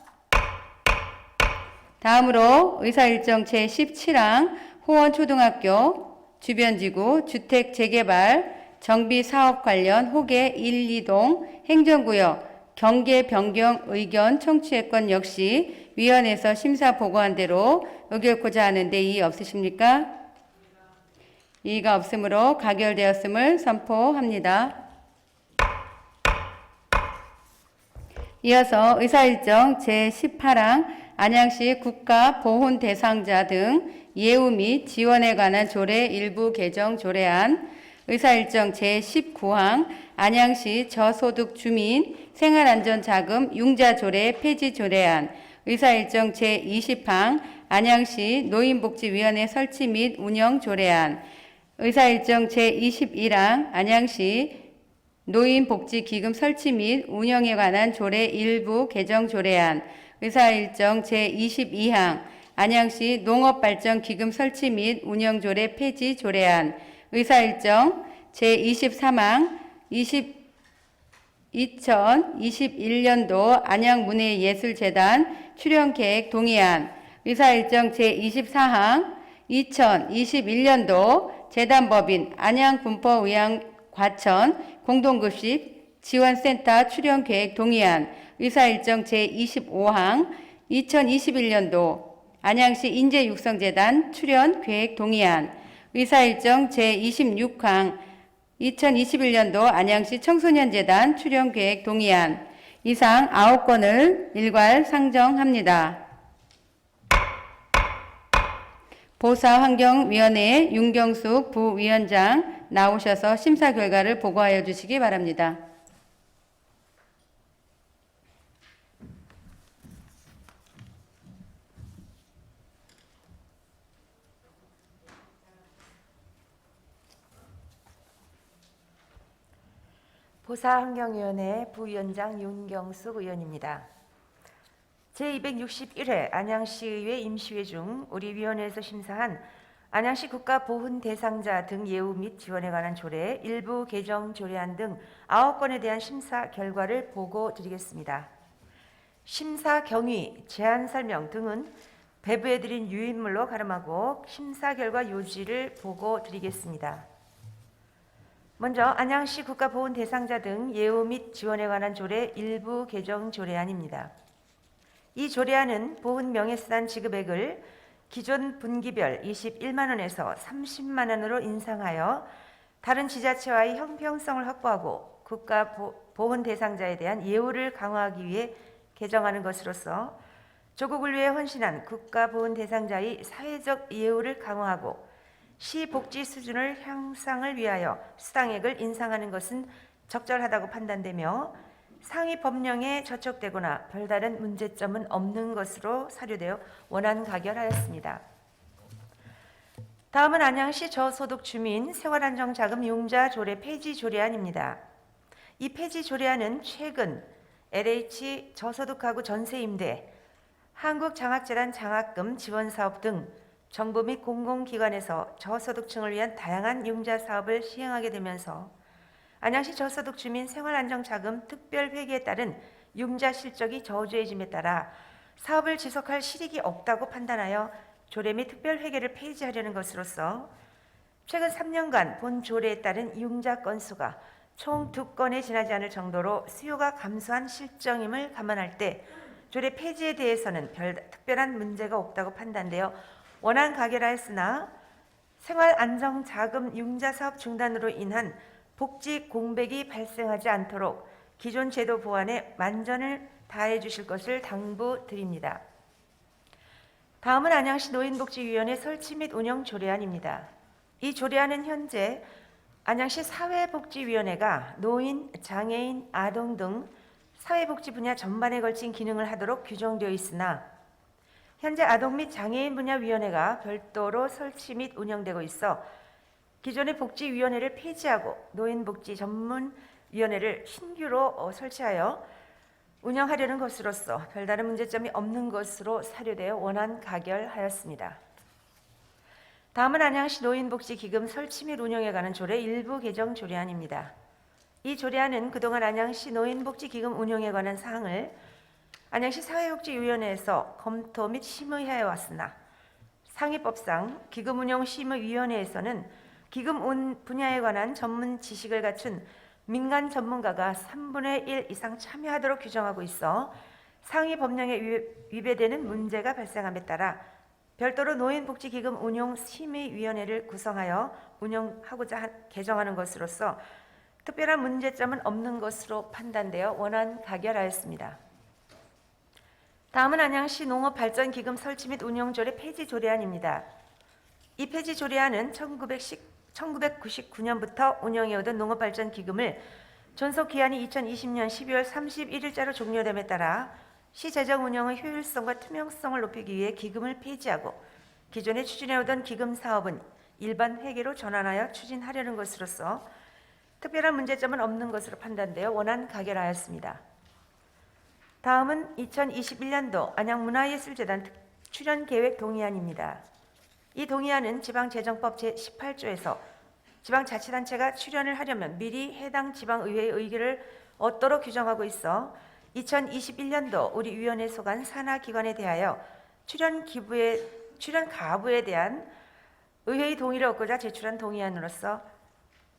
다음으로 의사일정 제17항 호원초등학교 주변지구 주택재개발 정비사업 관련 호계 1, 2동 행정구역 경계 변경 의견 청취했건 역시 위원회에서 심사 보고한 대로 의결코자 하는데 이의 없으십니까? 이의가 없으므로 가결되었음을 선포합니다. 이어서 의사일정 제18항 안양시 국가보훈 대상자 등 예우 및 지원에 관한 조례 일부 개정 조례안 의사일정 제19항 안양시 저소득 주민 생활안전자금 융자조례 폐지 조례안, 의사일정 제20항 안양시 노인복지위원회 설치 및 운영 조례안, 의사일정 제21항 안양시 노인복지기금 설치 및 운영에 관한 조례 일부 개정 조례안, 의사일정 제22항 안양시 농업발전기금 설치 및 운영 조례 폐지 조례안, 의사일정 제23항 2021년도 안양문예예술재단 출연계획 동의안, 의사일정 제24항 2021년도 재단법인 안양군포의왕과천 공동급식 지원센터 출연계획 동의안, 의사일정 제25항 2021년도 안양시 인재육성재단 출연계획 동의안, 의사일정 제26항 2021년도 안양시 청소년재단 출연계획 동의안, 이상 9건을 일괄 상정합니다. 보사환경위원회 윤경숙 부위원장 나오셔서 심사 결과를 보고하여 주시기 바랍니다. 보사환경위원회 부위원장 윤경숙 의원입니다. 제261회 안양시의회 임시회 중 우리 위원회에서 심사한 안양시 국가보훈 대상자 등 예우 및 지원에 관한 조례, 일부 개정 조례안 등 9건에 대한 심사 결과를 보고 드리겠습니다. 심사 경위, 제안 설명 등은 배부해드린 유인물로 가름하고 심사 결과 요지를 보고 드리겠습니다. 먼저 안양시 국가보훈 대상자 등 예우 및 지원에 관한 조례 일부 개정 조례안입니다. 이 조례안은 보훈 명예수당 지급액을 기존 분기별 21만 원에서 30만 원으로 인상하여 다른 지자체와의 형평성을 확보하고 국가보훈 대상자에 대한 예우를 강화하기 위해 개정하는 것으로서 조국을 위해 헌신한 국가보훈 대상자의 사회적 예우를 강화하고 시 복지 수준을 향상을 위하여 수당액을 인상하는 것은 적절하다고 판단되며 상위 법령에 저촉되거나 별다른 문제점은 없는 것으로 사료되어 원안 가결하였습니다. 다음은 안양시 저소득 주민 생활안정자금 융자 조례 폐지 조례안입니다. 이 폐지 조례안은 최근 LH 저소득가구 전세임대, 한국장학재단 장학금 지원사업 등 정부 및 공공기관에서 저소득층을 위한 다양한 융자 사업을 시행하게 되면서 안양시 저소득 주민 생활안정자금 특별회계에 따른 융자 실적이 저조해짐에 따라 사업을 지속할 실익이 없다고 판단하여 조례 및 특별회계를 폐지하려는 것으로서 최근 3년간 본 조례에 따른 융자 건수가 총 2건에 지나지 않을 정도로 수요가 감소한 실정임을 감안할 때 조례 폐지에 대해서는 특별한 문제가 없다고 판단되어 원안 가결하였으나 생활안정자금 융자 사업 중단으로 인한 복지 공백이 발생하지 않도록 기존 제도 보완에 만전을 다해 주실 것을 당부드립니다. 다음은 안양시 노인복지위원회 설치 및 운영 조례안입니다. 이 조례안은 현재 안양시 사회복지위원회가 노인, 장애인, 아동 등 사회복지 분야 전반에 걸친 기능을 하도록 규정되어 있으나 현재 아동 및 장애인 분야 위원회가 별도로 설치 및 운영되고 있어 기존의 복지위원회를 폐지하고 노인복지 전문위원회를 신규로 설치하여 운영하려는 것으로서 별다른 문제점이 없는 것으로 사료되어 원안 가결하였습니다. 다음은 안양시 노인복지기금 설치 및 운영에 관한 조례 일부 개정 조례안입니다. 이 조례안은 그동안 안양시 노인복지기금 운영에 관한 사항을 안양시 사회복지위원회에서 검토 및 심의해 왔으나 상위법상 기금운영심의위원회에서는 기금 분야에 관한 전문 지식을 갖춘 민간 전문가가 3분의 1 이상 참여하도록 규정하고 있어 상위 법령에 위배되는 문제가 발생함에 따라 별도로 노인복지기금 운용심의위원회를 구성하여 운영하고자 개정하는 것으로서 특별한 문제점은 없는 것으로 판단되어 원안 가결하였습니다. 다음은 안양시 농업발전기금 설치 및 운영조례 폐지 조례안입니다. 이 폐지 조례안은 1999년부터 운영해오던 농업발전기금을 존속기한이 2020년 12월 31일자로 종료됨에 따라 시재정 운영의 효율성과 투명성을 높이기 위해 기금을 폐지하고 기존에 추진해오던 기금 사업은 일반 회계로 전환하여 추진하려는 것으로서 특별한 문제점은 없는 것으로 판단되어 원안 가결하였습니다. 다음은 2021년도 안양문화예술재단 출연계획 동의안입니다. 이 동의안은 지방재정법 제18조에서 지방자치단체가 출연을 하려면 미리 해당 지방의회의 의결을 얻도록 규정하고 있어 2021년도 우리 위원회 소관 산하기관에 대하여 출연 가부에 대한 의회의 동의를 얻고자 제출한 동의안으로서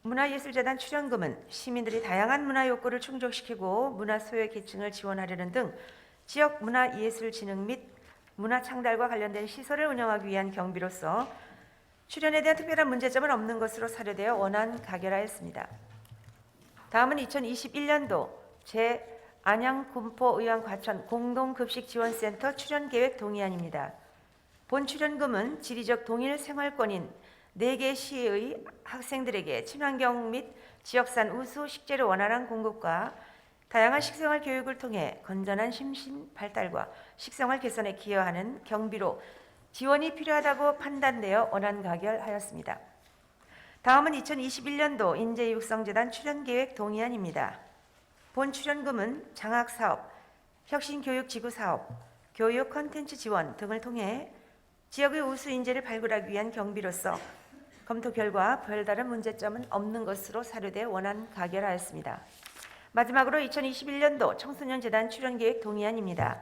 문화예술재단 출연금은 시민들이 다양한 문화 욕구를 충족시키고 문화 소외 계층을 지원하려는 등 지역 문화예술 진흥 및 문화 창달과 관련된 시설을 운영하기 위한 경비로서 출연에 대한 특별한 문제점은 없는 것으로 사료되어 원안 가결하였습니다. 다음은 2021년도 안양, 군포, 의왕, 과천 공동급식지원센터 출연계획 동의안입니다. 본 출연금은 지리적 동일 생활권인 4개 시의 학생들에게 친환경 및 지역산 우수 식재료 원활한 공급과 다양한 식생활 교육을 통해 건전한 심신 발달과 식생활 개선에 기여하는 경비로 지원이 필요하다고 판단되어 원안 가결하였습니다. 다음은 2021년도 인재육성재단 출연계획 동의안입니다. 본 출연금은 장학사업, 혁신교육지구사업, 교육 콘텐츠 지원 등을 통해 지역의 우수 인재를 발굴하기 위한 경비로서 검토 결과 별다른 문제점은 없는 것으로 사료돼 원안 가결하였습니다. 마지막으로 2021년도 청소년재단 출연계획 동의안입니다.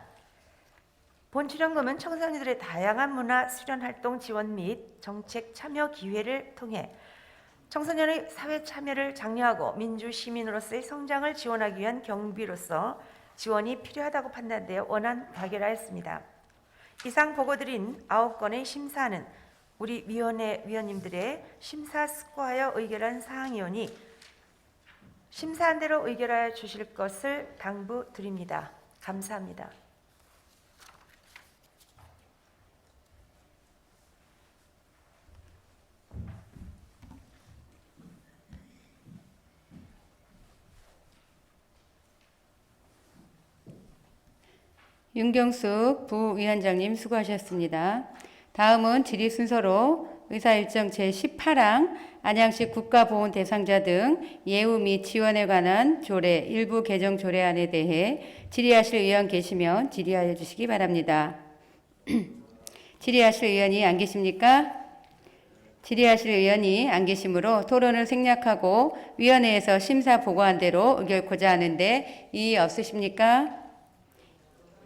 본 출연금은 청소년들의 다양한 문화 수련활동 지원 및 정책 참여 기회를 통해 청소년의 사회 참여를 장려하고 민주 시민으로서의 성장을 지원하기 위한 경비로서 지원이 필요하다고 판단되어 원안 가결하였습니다. 이상 보고드린 9건의 심사는 우리 위원회 위원님들의 심사숙고하여 의결한 사항이오니 심사한 대로 의결하여 주실 것을 당부드립니다. 감사합니다. 윤경숙 부위원장님 수고하셨습니다. 다음은 질의 순서로 의사일정 제18항 안양시 국가보훈 대상자 등 예우 및 지원에 관한 조례 일부 개정 조례안에 대해 질의하실 의원 계시면 질의하여 주시기 바랍니다. 질의하실 의원이 안 계십니까? 질의하실 의원이 안 계시므로 토론을 생략하고 위원회에서 심사 보고한 대로 의결코자 하는데 이의 없으십니까?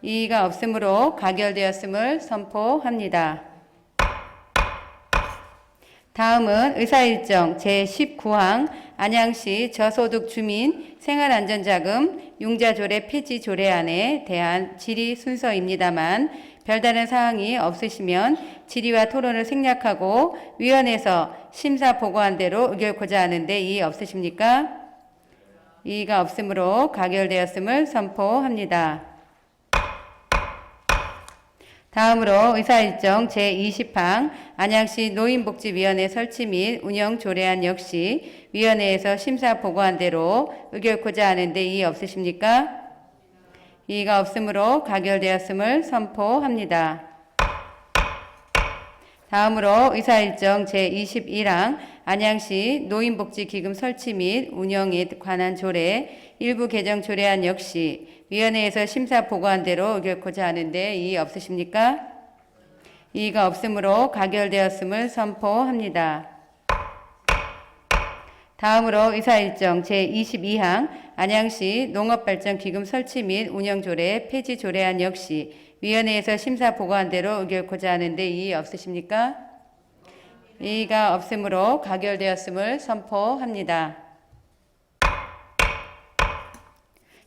이의가 없으므로 가결되었음을 선포합니다. 다음은 의사일정 제19항 안양시 저소득 주민 생활안전자금 융자조례 폐지 조례안에 대한 질의 순서입니다만 별다른 사항이 없으시면 질의와 토론을 생략하고 위원회에서 심사 보고한 대로 의결코자 하는데 이의 없으십니까? 이의가 없으므로 가결되었음을 선포합니다. 다음으로 의사일정 제20항 안양시 노인복지위원회 설치 및 운영 조례안 역시 위원회에서 심사 보고한 대로 의결코자 하는데 이의 없으십니까? 이의가 없으므로 가결되었음을 선포합니다. 다음으로 의사일정 제21항 안양시 노인복지기금 설치 및 운영에 관한 조례 일부 개정 조례안 역시 위원회에서 심사 보고한 대로 의결코자 하는데 이의 없으십니까? 이의가 없으므로 가결되었음을 선포합니다. 다음으로 의사일정 제22항 안양시 농업발전기금 설치 및 운영조례 폐지 조례안 역시 위원회에서 심사 보고한 대로 의결코자 하는데 이의 없으십니까? 이의가 없으므로 가결되었음을 선포합니다.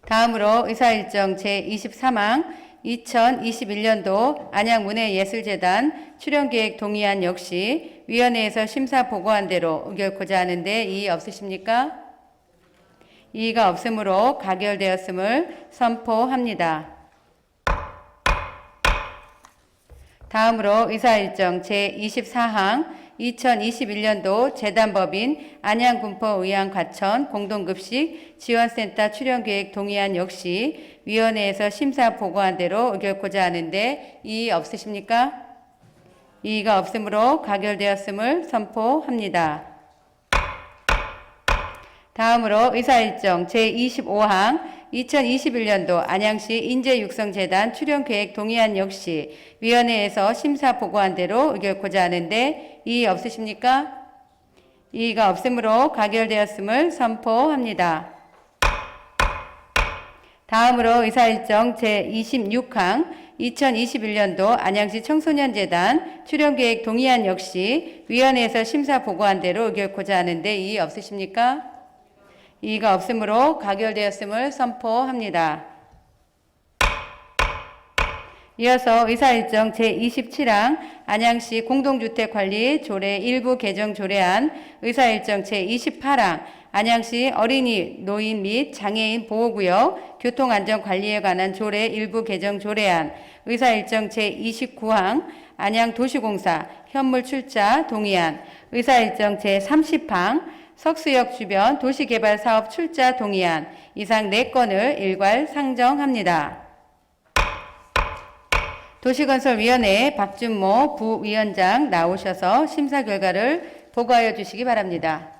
다음으로 의사일정 제23항 2021년도 안양문예예술재단 출연계획 동의안 역시 위원회에서 심사 보고한 대로 의결코자 하는데 이의 없으십니까? 이의가 없으므로 가결되었음을 선포합니다. 다음으로 의사일정 제24항 2021년도 재단법인 안양군포의왕과천 공동급식 지원센터 출연계획 동의안 역시 위원회에서 심사 보고한 대로 의결코자 하는데 이의 없으십니까? 이의가 없으므로 가결되었음을 선포합니다. 다음으로 의사일정 제25항 2021년도 안양시 인재육성재단 출연계획 동의안 역시 위원회에서 심사 보고한 대로 의결코자 하는데 이의 없으십니까? 이의가 없으므로 가결되었음을 선포합니다. 다음으로 의사일정 제26항 2021년도 안양시 청소년재단 출연계획 동의안 역시 위원회에서 심사 보고한 대로 의결코자 하는데 이의 없으십니까? 이의가 없으므로 가결되었음을 선포합니다. 이어서 의사일정 제27항 안양시 공동주택관리 조례 일부 개정 조례안, 의사일정 제28항 안양시 어린이, 노인 및 장애인 보호구역 교통안전관리에 관한 조례 일부 개정 조례안, 의사일정 제29항 안양도시공사 현물 출자 동의안, 의사일정 제30항 석수역 주변 도시개발 사업 출자 동의안, 이상 4건을 일괄 상정합니다. 도시건설위원회 박준모 부위원장 나오셔서 심사 결과를 보고하여 주시기 바랍니다.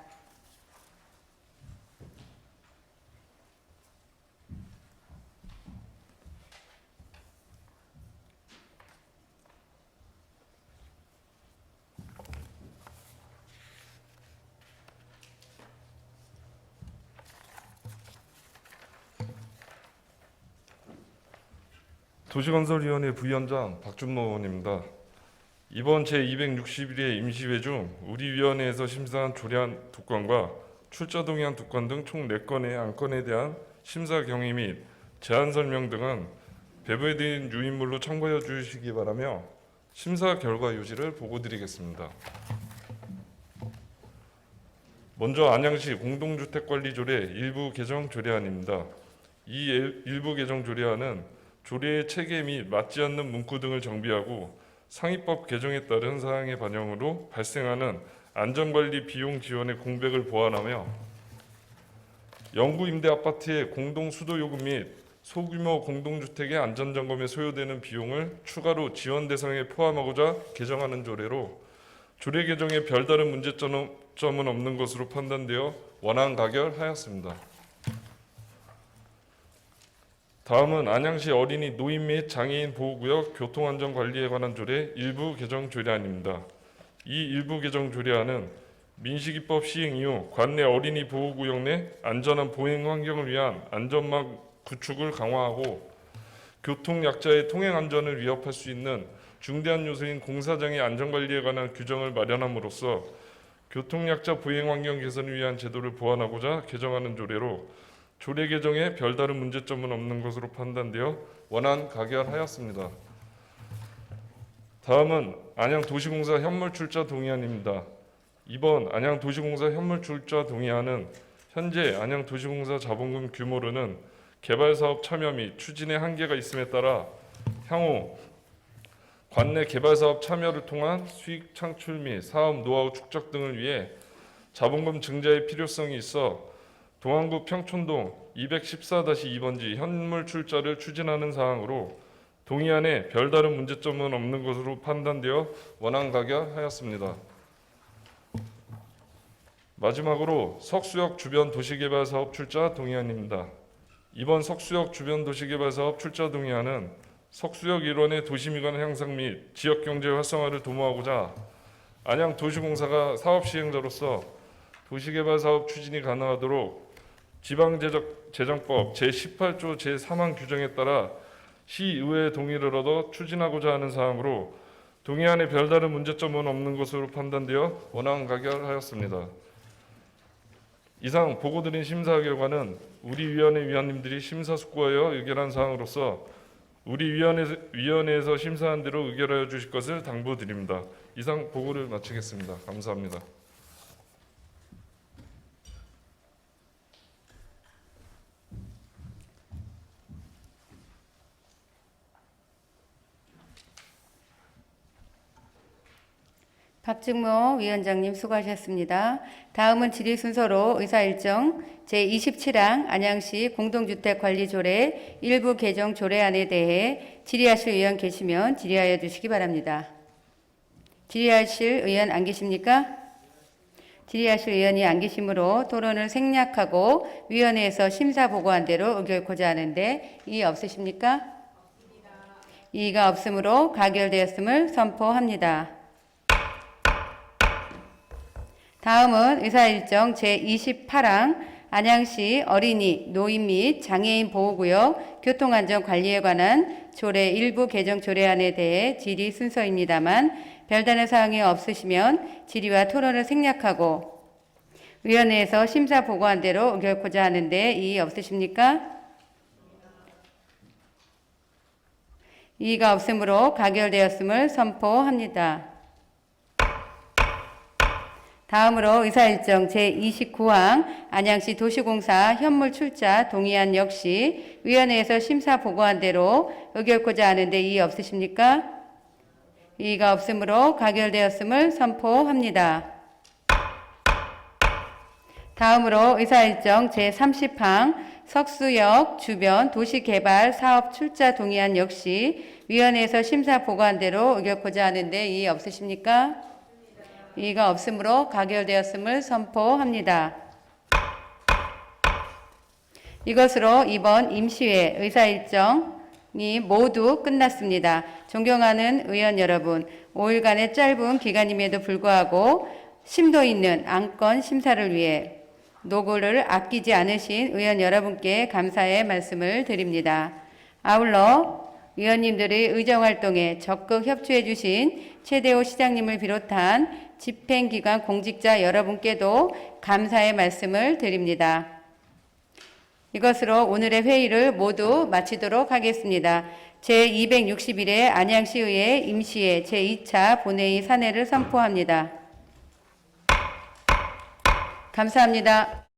도시건설위원회 부위원장 박준모 의원입니다. 이번 제261회 임시회 중 우리 위원회에서 심사한 조례안 2건과 출자 동의안 2건 등 총 4건의 안건에 대한 심사 경위 및 제안 설명 등은 배부해드린 유인물로 참고해 주시기 바라며 심사 결과 요지를 보고드리겠습니다. 먼저 안양시 공동주택관리조례 일부 개정 조례안입니다. 이 일부 개정 조례안은 조례의 체계 및 맞지 않는 문구 등을 정비하고 상위법 개정에 따른 사항의 반영으로 발생하는 안전관리 비용 지원의 공백을 보완하며 영구 임대 아파트의 공동 수도 요금 및 소규모 공동주택의 안전점검에 소요되는 비용을 추가로 지원 대상에 포함하고자 개정하는 조례로 조례 개정에 별다른 문제점은 없는 것으로 판단되어 원안 가결하였습니다. 다음은 안양시 어린이, 노인 및 장애인 보호구역 교통안전관리에 관한 조례 일부 개정 조례안입니다. 이 일부 개정 조례안은 민식이법 시행 이후 관내 어린이 보호구역 내 안전한 보행 환경을 위한 안전망 구축을 강화하고 교통약자의 통행 안전을 위협할 수 있는 중대한 요소인 공사장의 안전관리에 관한 규정을 마련함으로써 교통약자 보행 환경 개선을 위한 제도를 보완하고자 개정하는 조례로 조례 개정에 별다른 문제점은 없는 것으로 판단되어 원안 가결하였습니다. 다음은 안양도시공사 현물 출자 동의안입니다. 이번 안양도시공사 현물 출자 동의안은 현재 안양도시공사 자본금 규모로는 개발사업 참여 및 추진의 한계가 있음에 따라 향후 관내 개발사업 참여를 통한 수익 창출 및 사업 노하우 축적 등을 위해 자본금 증자의 필요성이 있어 동안구 평촌동 214-2번지 현물 출자를 추진하는 사항으로 동의안에 별다른 문제점은 없는 것으로 판단되어 원안 가결하였습니다. 마지막으로 석수역 주변 도시개발 사업 출자 동의안입니다. 이번 석수역 주변 도시개발 사업 출자 동의안은 석수역 일원의 도시미관 향상 및 지역경제 활성화를 도모하고자 안양도시공사가 사업시행자로서 도시개발 사업 추진이 가능하도록 지방재정법 제18조 제3항 규정에 따라 시의회의 동의를 얻어 추진하고자 하는 사항으로 동의안에 별다른 문제점은 없는 것으로 판단되어 원안 가결하였습니다. 이상 보고드린 심사 결과는 우리 위원회 위원님들이 심사숙고하여 의결한 사항으로서 우리 위원회에서 심사한 대로 의결하여 주실 것을 당부드립니다. 이상 보고를 마치겠습니다. 감사합니다. 박증모 위원장님 수고하셨습니다. 다음은 질의 순서로 의사일정 제27항 안양시 공동주택관리조례 일부 개정 조례안에 대해 질의하실 의원 계시면 질의하여 주시기 바랍니다. 질의하실 의원 안 계십니까? 질의하실 의원이 안 계시므로 토론을 생략하고 위원회에서 심사 보고한 대로 의결코자 하는데 이의 없으십니까? 이의가 없으므로 가결되었음을 선포합니다. 다음은 의사일정 제28항 안양시 어린이, 노인 및 장애인 보호구역 교통안전관리에 관한 조례 일부 개정 조례안에 대해 질의 순서입니다만 별다른 사항이 없으시면 질의와 토론을 생략하고 위원회에서 심사 보고한 대로 의결코자 하는데 이의 없으십니까? 이의가 없으므로 가결되었음을 선포합니다. 다음으로 의사일정 제29항 안양시 도시공사 현물 출자 동의안 역시 위원회에서 심사 보고한 대로 의결코자 하는데 이의 없으십니까? 이의가 없으므로 가결되었음을 선포합니다. 다음으로 의사일정 제30항 석수역 주변 도시개발 사업 출자 동의안 역시 위원회에서 심사 보고한 대로 의결코자 하는데 이의 없으십니까? 이의가 없으므로 가결되었음을 선포합니다. 이것으로 이번 임시회 의사일정이 모두 끝났습니다. 존경하는 의원 여러분, 5일간의 짧은 기간임에도 불구하고 심도 있는 안건 심사를 위해 노고를 아끼지 않으신 의원 여러분께 감사의 말씀을 드립니다. 아울러 의원님들의 의정활동에 적극 협조해 주신 최대호 시장님을 비롯한 집행기관 공직자 여러분께도 감사의 말씀을 드립니다. 이것으로 오늘의 회의를 모두 마치도록 하겠습니다. 제261회 안양시의회 임시회 제2차 본회의 산회를 선포합니다. 감사합니다.